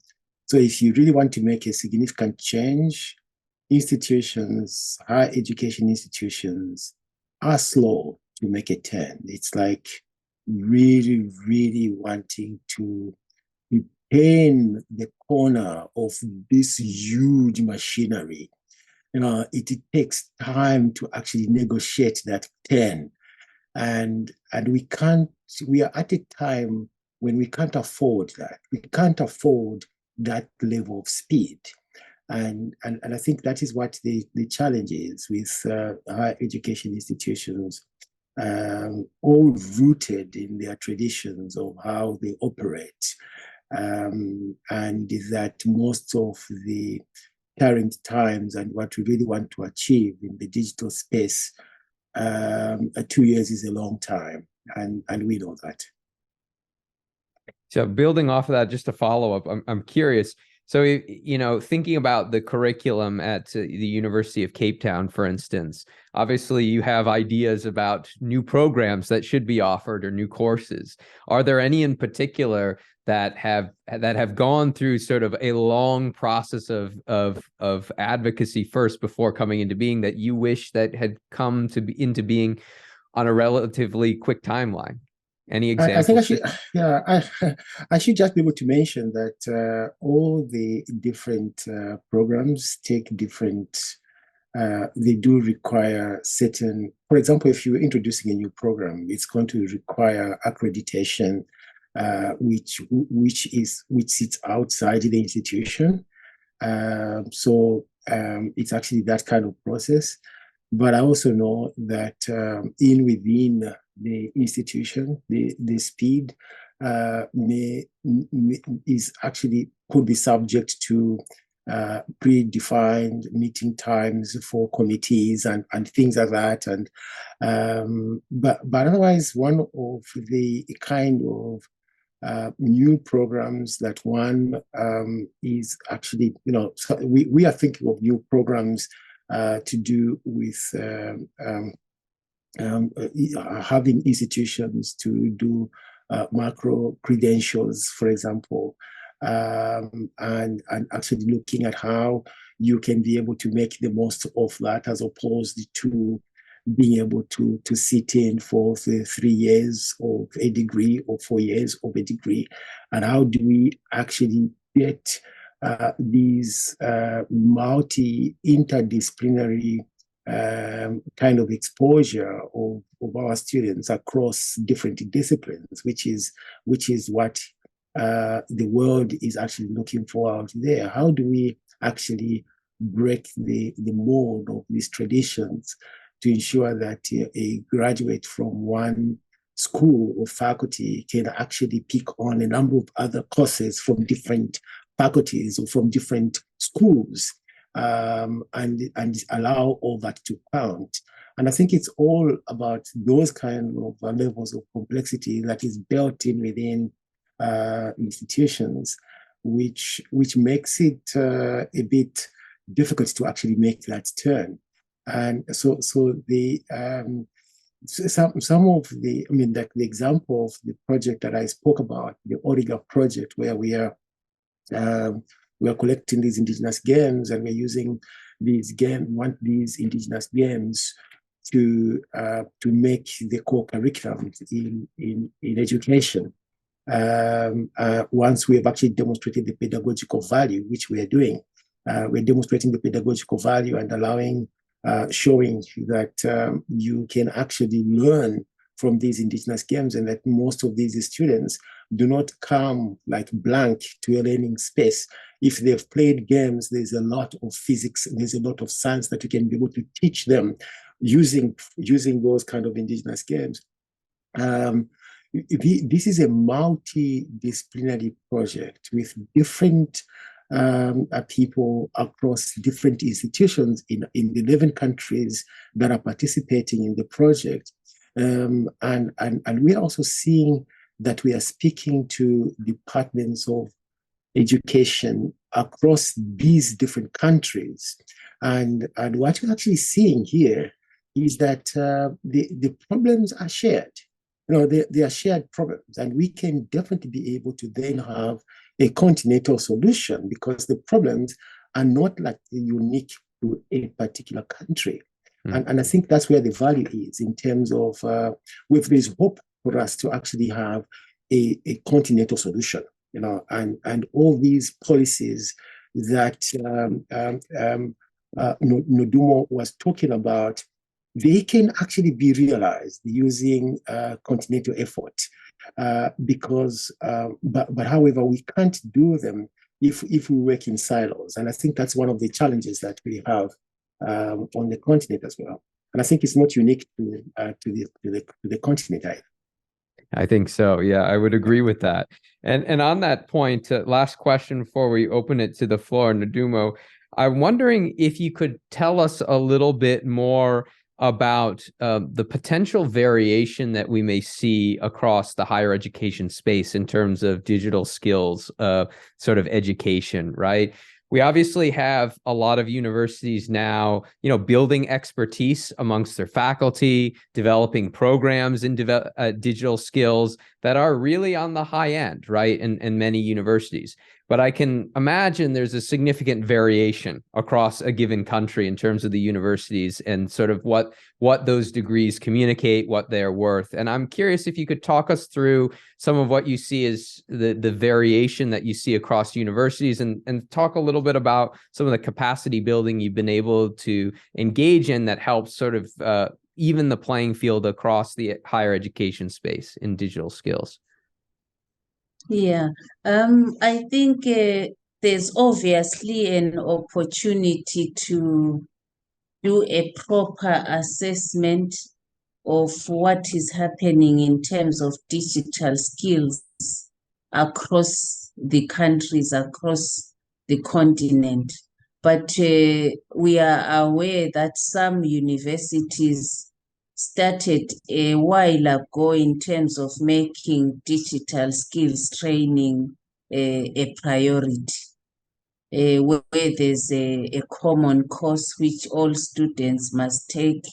so if you really want to make a significant change, institutions, higher education institutions, are slow to make a turn. It's like really, really wanting to repaint the corner of this huge machinery. It takes time to actually negotiate that turn. And we are at a time when we can't afford that. We can't afford that level of speed. And I think that is what the challenge is with higher education institutions, all rooted in their traditions of how they operate. And that most of the current times and what we really want to achieve in the digital space, 2 years is a long time, and we know that. So building off of that, just to follow up, I'm curious. So, thinking about the curriculum at the University of Cape Town, for instance, obviously you have ideas about new programs that should be offered or new courses. Are there any in particular that have gone through sort of a long process of advocacy first before coming into being, that you wish that had come into being on a relatively quick timeline? Any examples? I think I should just be able to mention that all the different programs take different. They do require certain. For example, if you're introducing a new program, it's going to require accreditation, which sits outside the institution. So it's actually that kind of process. But I also know that within the institution, the speed is actually could be subject to predefined meeting times for committees and things like that. And but otherwise, one of the kind of new programs that one is actually, so we are thinking of new programs to do with having institutions to do macro credentials, for example, and actually looking at how you can be able to make the most of that, as opposed to being able to sit in for the 3 years of a degree or 4 years of a degree. And how do we actually get these interdisciplinary kind of exposure of our students across different disciplines, which is what the world is actually looking for out there. How do we actually break the mold of these traditions to ensure that a graduate from one school or faculty can actually pick on a number of other courses from different faculties or from different schools, and allow all that to count? And I think it's all about those kind of levels of complexity that is built in within institutions, which makes it a bit difficult to actually make that turn. And so the some of the, I mean, like the example of the project that I spoke about, the Origa project, where we are collecting these indigenous games, and we're using these indigenous games to make the core curriculum in education. Once we have actually demonstrated the pedagogical value, which we are doing, we're demonstrating the pedagogical value and showing that you can actually learn from these indigenous games, and that most of these students do not come like blank to a learning space. If they've played games, there's a lot of physics, there's a lot of science that you can be able to teach them using those kind of indigenous games. This is a multidisciplinary project with different people across different institutions in the 11 countries that are participating in the project. And we are also seeing that we are speaking to departments of education across these different countries. And what we're actually seeing here is that the problems are shared. They are shared problems, and we can definitely be able to then have a continental solution, because the problems are not like unique to a particular country. And I think that's where the value is, in terms of with this hope for us to actually have a continental solution, and all these policies that Nodumo was talking about, they can actually be realized using continental effort, because but however, we can't do them if we work in silos. And I think that's one of the challenges that we have on the continent as well. And I think it's not unique to the continent either. I think so. Yeah, I would agree with that. And on that point, last question before we open it to the floor, Nodumo, I'm wondering if you could tell us a little bit more about the potential variation that we may see across the higher education space in terms of digital skills, sort of education, right? We obviously have a lot of universities now, building expertise amongst their faculty, developing programs in digital skills that are really on the high end, right? In many universities. But I can imagine there's a significant variation across a given country in terms of the universities and sort of what those degrees communicate, what they're worth. And I'm curious if you could talk us through some of what you see as the variation that you see across universities, and talk a little bit about some of the capacity building you've been able to engage in that helps sort of even the playing field across the higher education space in digital skills. Yeah, I think there's obviously an opportunity to do a proper assessment of what is happening in terms of digital skills across the countries, across the continent. But we are aware that some universities started a while ago in terms of making digital skills training a priority, where there's a common course which all students must take,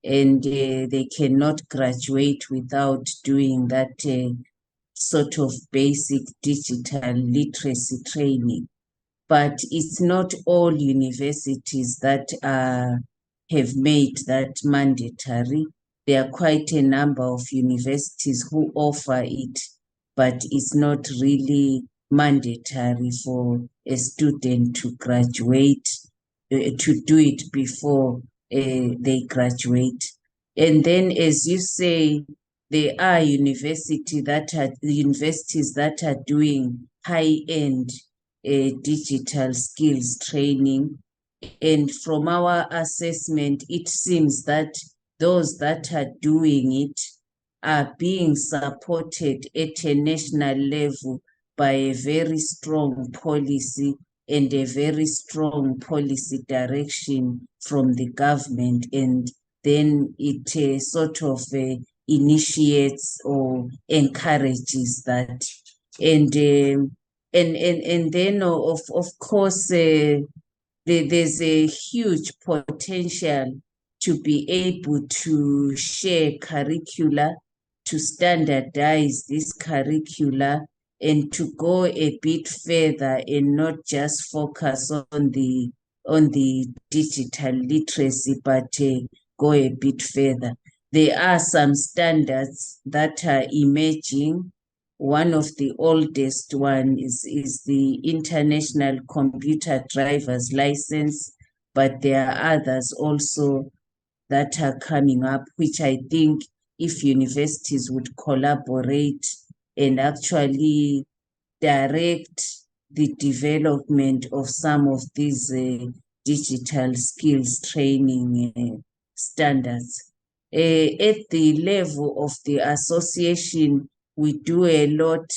and they cannot graduate without doing that sort of basic digital literacy training. But it's not all universities that have made that mandatory. There are quite a number of universities who offer it, but it's not really mandatory for a student to graduate, to do it before they graduate. And then, as you say, there are universities that are doing high-end digital skills training. And from our assessment, it seems that those that are doing it are being supported at a national level by a very strong policy and a very strong policy direction from the government. And then it sort of initiates or encourages that and then of course there's a huge potential to be able to share curricula, to standardize this curricula, and to go a bit further and not just focus on the digital literacy, but go a bit further. There are some standards that are emerging. One of the oldest one is the International Computer Driver's License, but there are others also that are coming up, which I think if universities would collaborate and actually direct the development of some of these digital skills training standards. At the level of the association, we do a lot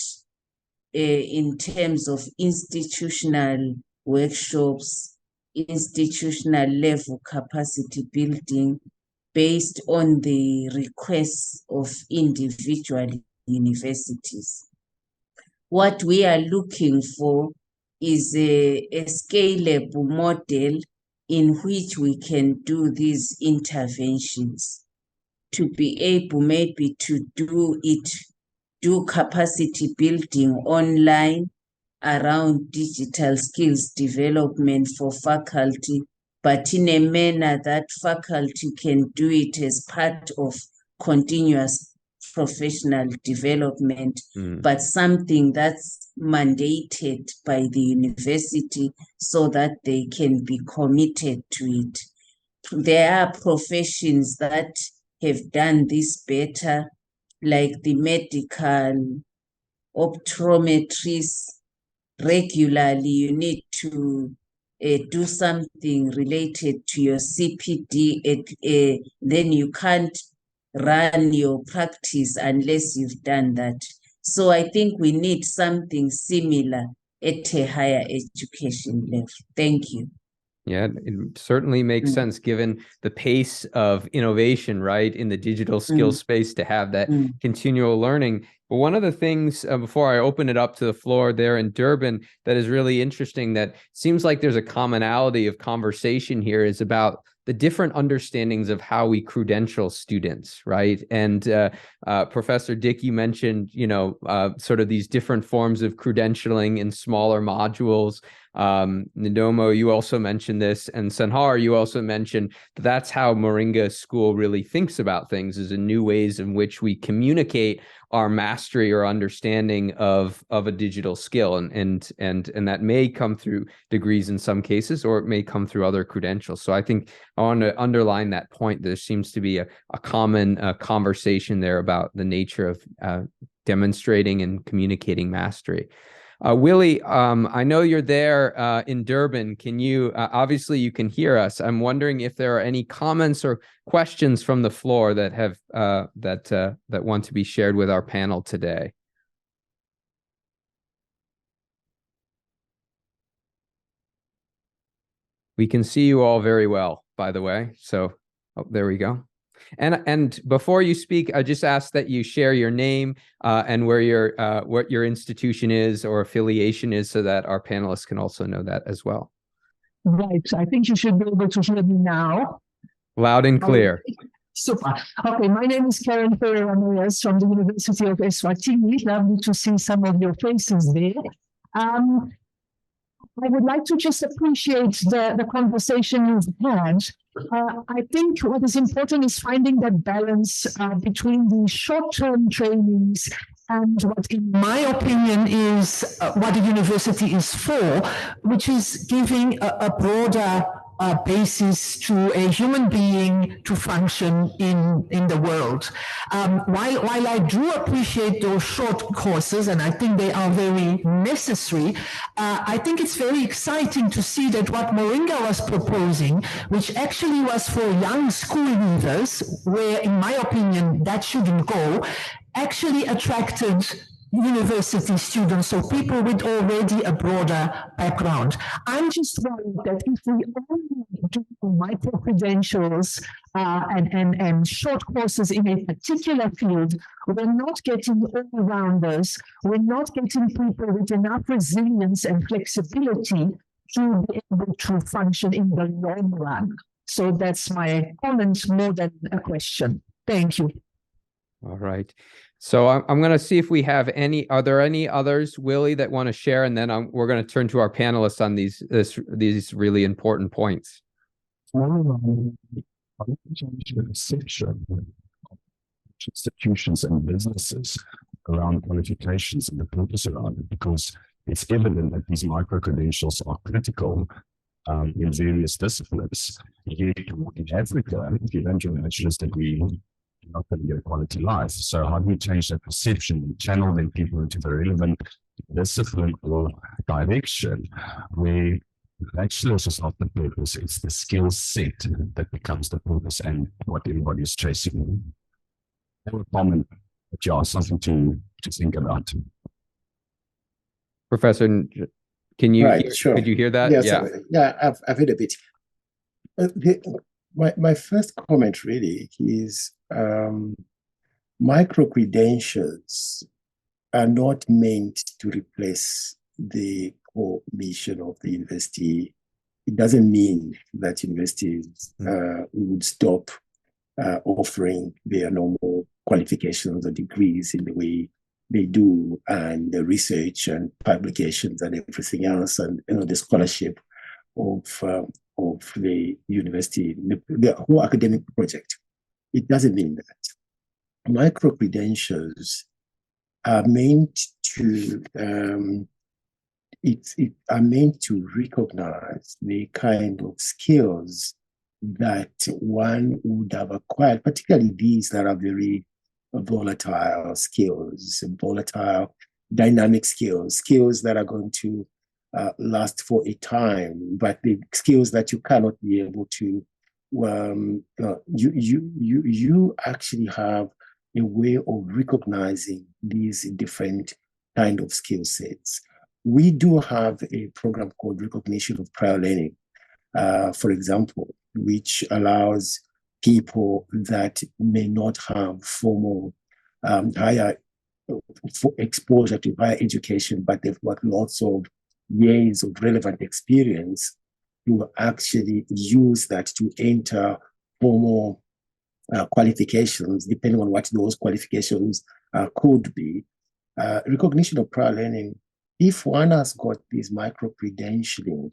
in terms of institutional workshops, institutional level capacity building based on the requests of individual universities. What we are looking for is a scalable model in which we can do these interventions, to be able maybe to do capacity building online around digital skills development for faculty, but in a manner that faculty can do it as part of continuous professional development, but something that's mandated by the university so that they can be committed to it. There are professions that have done this better, like the medical optometrists. Regularly, you need to do something related to your CPD, then you can't run your practice unless you've done that. So I think we need something similar at a higher education level. Thank you. Yeah, it certainly makes sense given the pace of innovation, right, in the digital skills space, to have that continual learning. But one of the things, before I open it up to the floor there in Durban, that is really interesting, that seems like there's a commonality of conversation here, is about the different understandings of how we credential students, right? And Professor Dick, you mentioned, sort of these different forms of credentialing in smaller modules. Ndomo, you also mentioned this, and Sanhar, you also mentioned that that's how Moringa School really thinks about things, is in new ways in which we communicate our mastery or understanding of a digital skill, and that may come through degrees in some cases, or it may come through other credentials. So I think I want to underline that point. There seems to be a common conversation there about the nature of demonstrating and communicating mastery. Willie, I know you're there in Durban. Can you, obviously you can hear us. I'm wondering if there are any comments or questions from the floor that have that want to be shared with our panel today. We can see you all very well, by the way. So, there we go. And before you speak, I just ask that you share your name and where your what your institution is or affiliation is, so that our panelists can also know that as well. Right. I think you should be able to hear me now. Loud and clear. Super. Okay, my name is Karen Ferrer-Ramirez from the University of Eswatini. Lovely to see some of your faces there. I would like to just appreciate the conversation you've had. I think what is important is finding that balance between the short-term trainings and what, in my opinion, is what a university is for, which is giving a broader basis to a human being to function in the world. While I do appreciate those short courses, and I think they are very necessary, I think it's very exciting to see that what Moringa was proposing, which actually was for young school leavers, where in my opinion that shouldn't go, actually attracted university students, so people with already a broader background. I'm just worried that if we only do micro credentials and short courses in a particular field, we're not getting all-rounders. We're not getting people with enough resilience and flexibility to be able to function in the long run. So that's my comment more than a question. Thank you. All right. So I'm going to see if we have are there any others, Willie, that want to share? And then we're going to turn to our panelists on these really important points. Institutions and businesses around qualifications and the purpose around it, because it's evident that these micro-credentials are critical in various disciplines. Yet in Africa, if you don't get a bachelor's degree, you're not going to get a quality life. So how do we change that perception and channel then people into the relevant discipline or direction where bachelor's is not the purpose, it's the skill set that becomes the purpose and what everybody is chasing. Common, but yeah, something to think about. Professor, can you Right, sure. could you hear that? Yes, Yeah. I've heard a bit. My first comment really is micro credentials are not meant to replace the core mission of the university. It doesn't mean that universities would stop offering their normal qualifications or degrees in the way they do, and the research and publications and everything else, and the scholarship of the university, the whole academic project. It doesn't mean that. Micro credentials are meant to are meant to recognize the kind of skills that one would have acquired, particularly these that are very volatile skills, volatile, dynamic skills that are going to last for a time, but the skills that you cannot be able to, you actually have a way of recognizing these different kind of skill sets. We do have a program called Recognition of Prior Learning, for example, which allows people that may not have formal higher exposure to higher education, but they've got lots of years of relevant experience, to actually use that to enter formal qualifications, depending on what those qualifications could be. Recognition of prior learning, if one has got this micro-credentialing,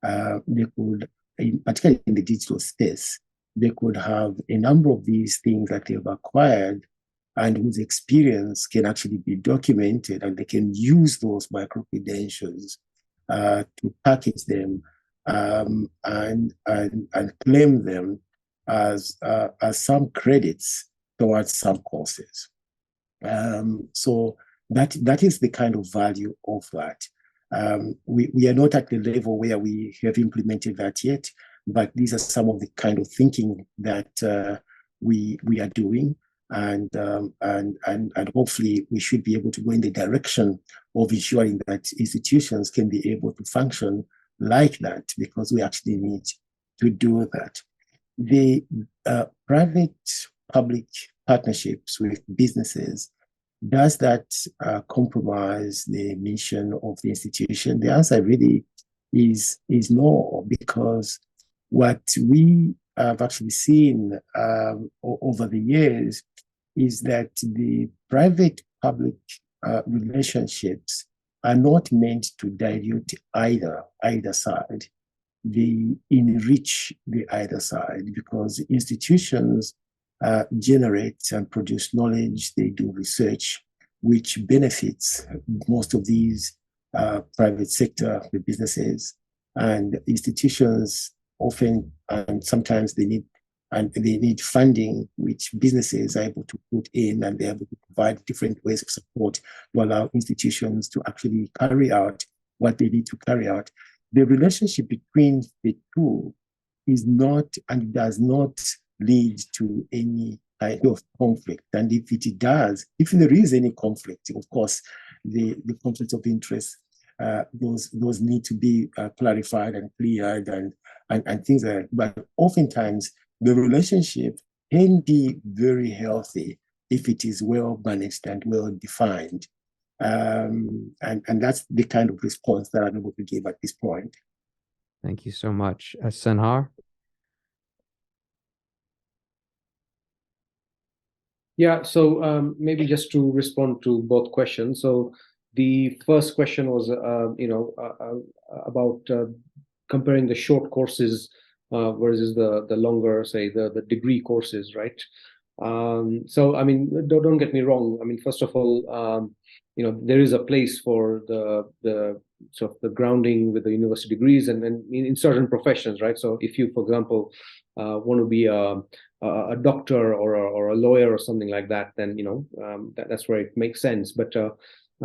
they could, particularly in the digital space, they could have a number of these things that they've acquired and whose experience can actually be documented, and they can use those micro-credentials to package them and claim them as some credits towards some courses. So that is the kind of value of that. We are not at the level where we have implemented that yet, but these are some of the kind of thinking that we are doing, and hopefully we should be able to go in the direction of ensuring that institutions can be able to function like that, because we actually need to do that. The private-public partnerships with businesses, does that compromise the mission of the institution? The answer really is no, because what we have actually seen over the years is that the private-public relationships are not meant to dilute either side. They enrich the either side, because institutions generate and produce knowledge, they do research, which benefits most of these private sector businesses, and institutions often, and sometimes they need funding, which businesses are able to put in, and they're able to provide different ways of support to allow institutions to actually carry out what they need to carry out. The relationship between the two is not, and does not lead to any kind of conflict. And if it does, if there is any conflict, of course, the conflict of interest those need to be clarified and cleared and things like that. But oftentimes the relationship can be very healthy if it is well managed and well defined. And that's the kind of response that I'm able to give at this point. Thank you so much. Sanhar? Yeah, so maybe just to respond to both questions. So the first question was, about comparing the short courses versus the longer, say, the degree courses, right? So, I mean, don't get me wrong. I mean, first of all, there is a place for the sort of the grounding with the university degrees and in certain professions, right? So if you, for example, want to be a doctor or a lawyer or something like that, then that's where it makes sense. But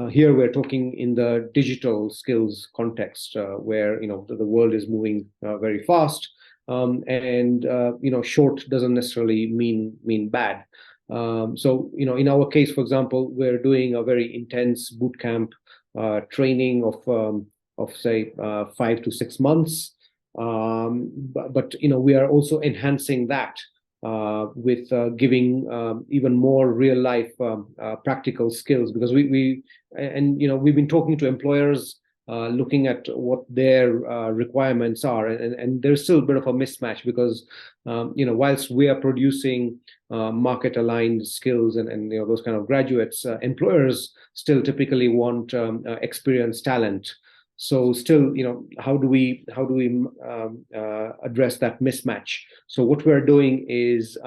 here we're talking in the digital skills context, where the world is moving very fast, and short doesn't necessarily mean bad. So in our case, for example, we're doing a very intense bootcamp training of say 5 to 6 months. But we are also enhancing that with giving even more real life practical skills, because we've been talking to employers, looking at what their requirements are, and there's still a bit of a mismatch, because whilst we are producing market aligned skills and those kind of graduates, employers still typically want experienced talent. So still, how do we address that mismatch? So what we're doing is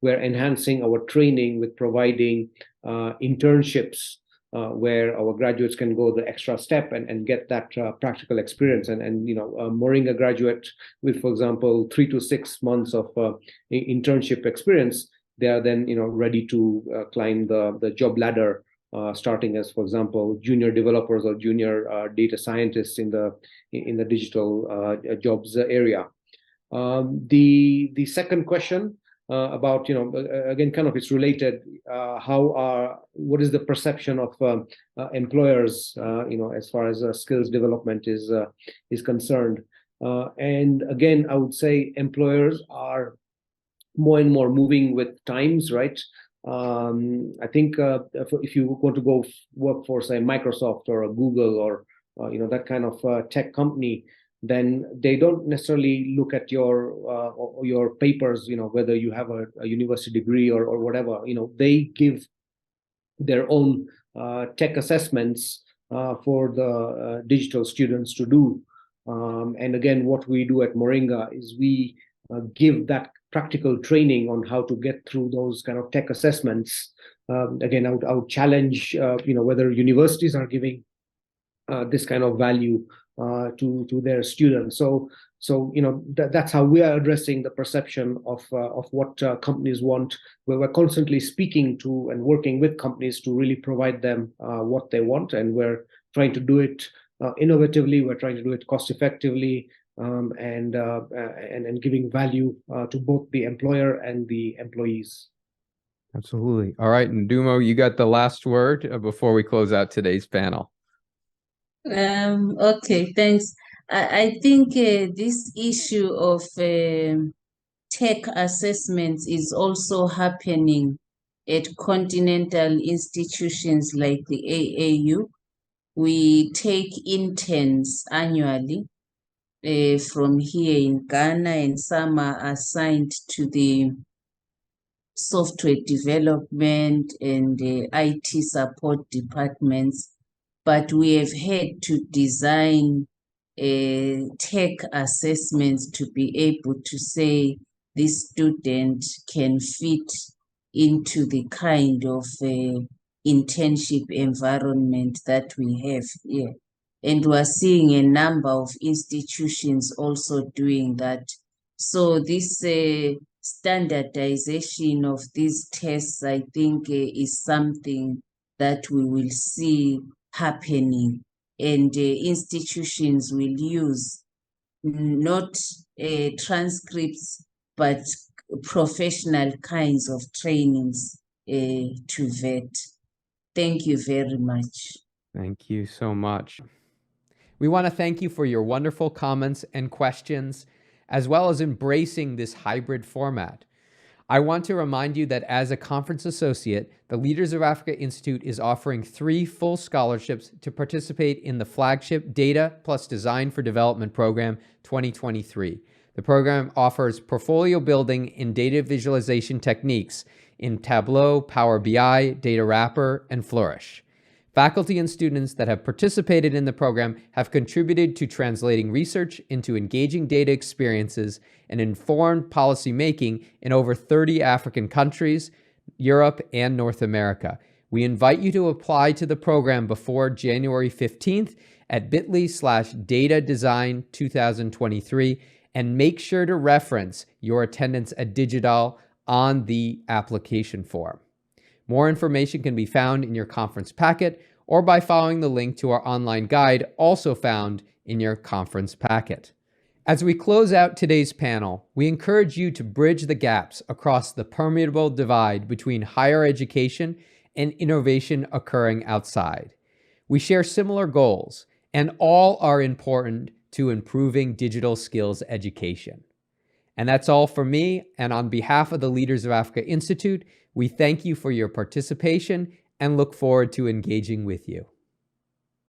we're enhancing our training with providing internships where our graduates can go the extra step and get that practical experience. And a Moringa graduate with, for example, 3 to 6 months of internship experience, they are then ready to climb the job ladder, starting as, for example, junior developers or junior data scientists in the digital jobs area. The second question about, again, kind of it's related. What is the perception of employers, as far as skills development is concerned? And again, I would say employers are more and more moving with times, right? I think if you want to go work for, say, Microsoft or a Google or that kind of tech company, then they don't necessarily look at your papers, whether you have a university degree or whatever. They give their own tech assessments for the digital students to do. And again, what we do at Moringa is we give that practical training on how to get through those kind of tech assessments. Again, I would challenge whether universities are giving this kind of value to their students. So that's how we are addressing the perception of what companies want. We're constantly speaking to and working with companies to really provide them what they want, and we're trying to do it innovatively. We're trying to do it cost effectively, and giving value to both the employer and the employees. Absolutely. All right, Ndumo, you got the last word before we close out today's panel. Okay, thanks. I think this issue of tech assessments is also happening at continental institutions like the AAU. We take interns annually from here in Ghana, and some are assigned to the software development and IT support departments. But we have had to design tech assessments to be able to say this student can fit into the kind of internship environment that we have here. And we're seeing a number of institutions also doing that. So this standardization of these tests, I think, is something that we will see happening, and institutions will use not transcripts but professional kinds of trainings to vet. Thank you very much. Thank you so much. We want to thank you for your wonderful comments and questions, as well as embracing this hybrid format. I want to remind you that as a conference associate, the Leaders of Africa Institute is offering 3 full scholarships to participate in the flagship Data plus Design for Development program 2023. The program offers portfolio building in data visualization techniques in Tableau, Power BI, Data Wrapper, and Flourish. Faculty and students that have participated in the program have contributed to translating research into engaging data experiences and informed policy making in over 30 African countries, Europe, and North America. We invite you to apply to the program before January 15th at bit.ly/datadesign2023 and make sure to reference your attendance at digiTAL on the application form. More information can be found in your conference packet or by following the link to our online guide, also found in your conference packet. As we close out today's panel, we encourage you to bridge the gaps across the permeable divide between higher education and innovation occurring outside. We share similar goals, and all are important to improving digital skills education. And that's all for me, and on behalf of the Leaders of Africa Institute, we thank you for your participation and look forward to engaging with you.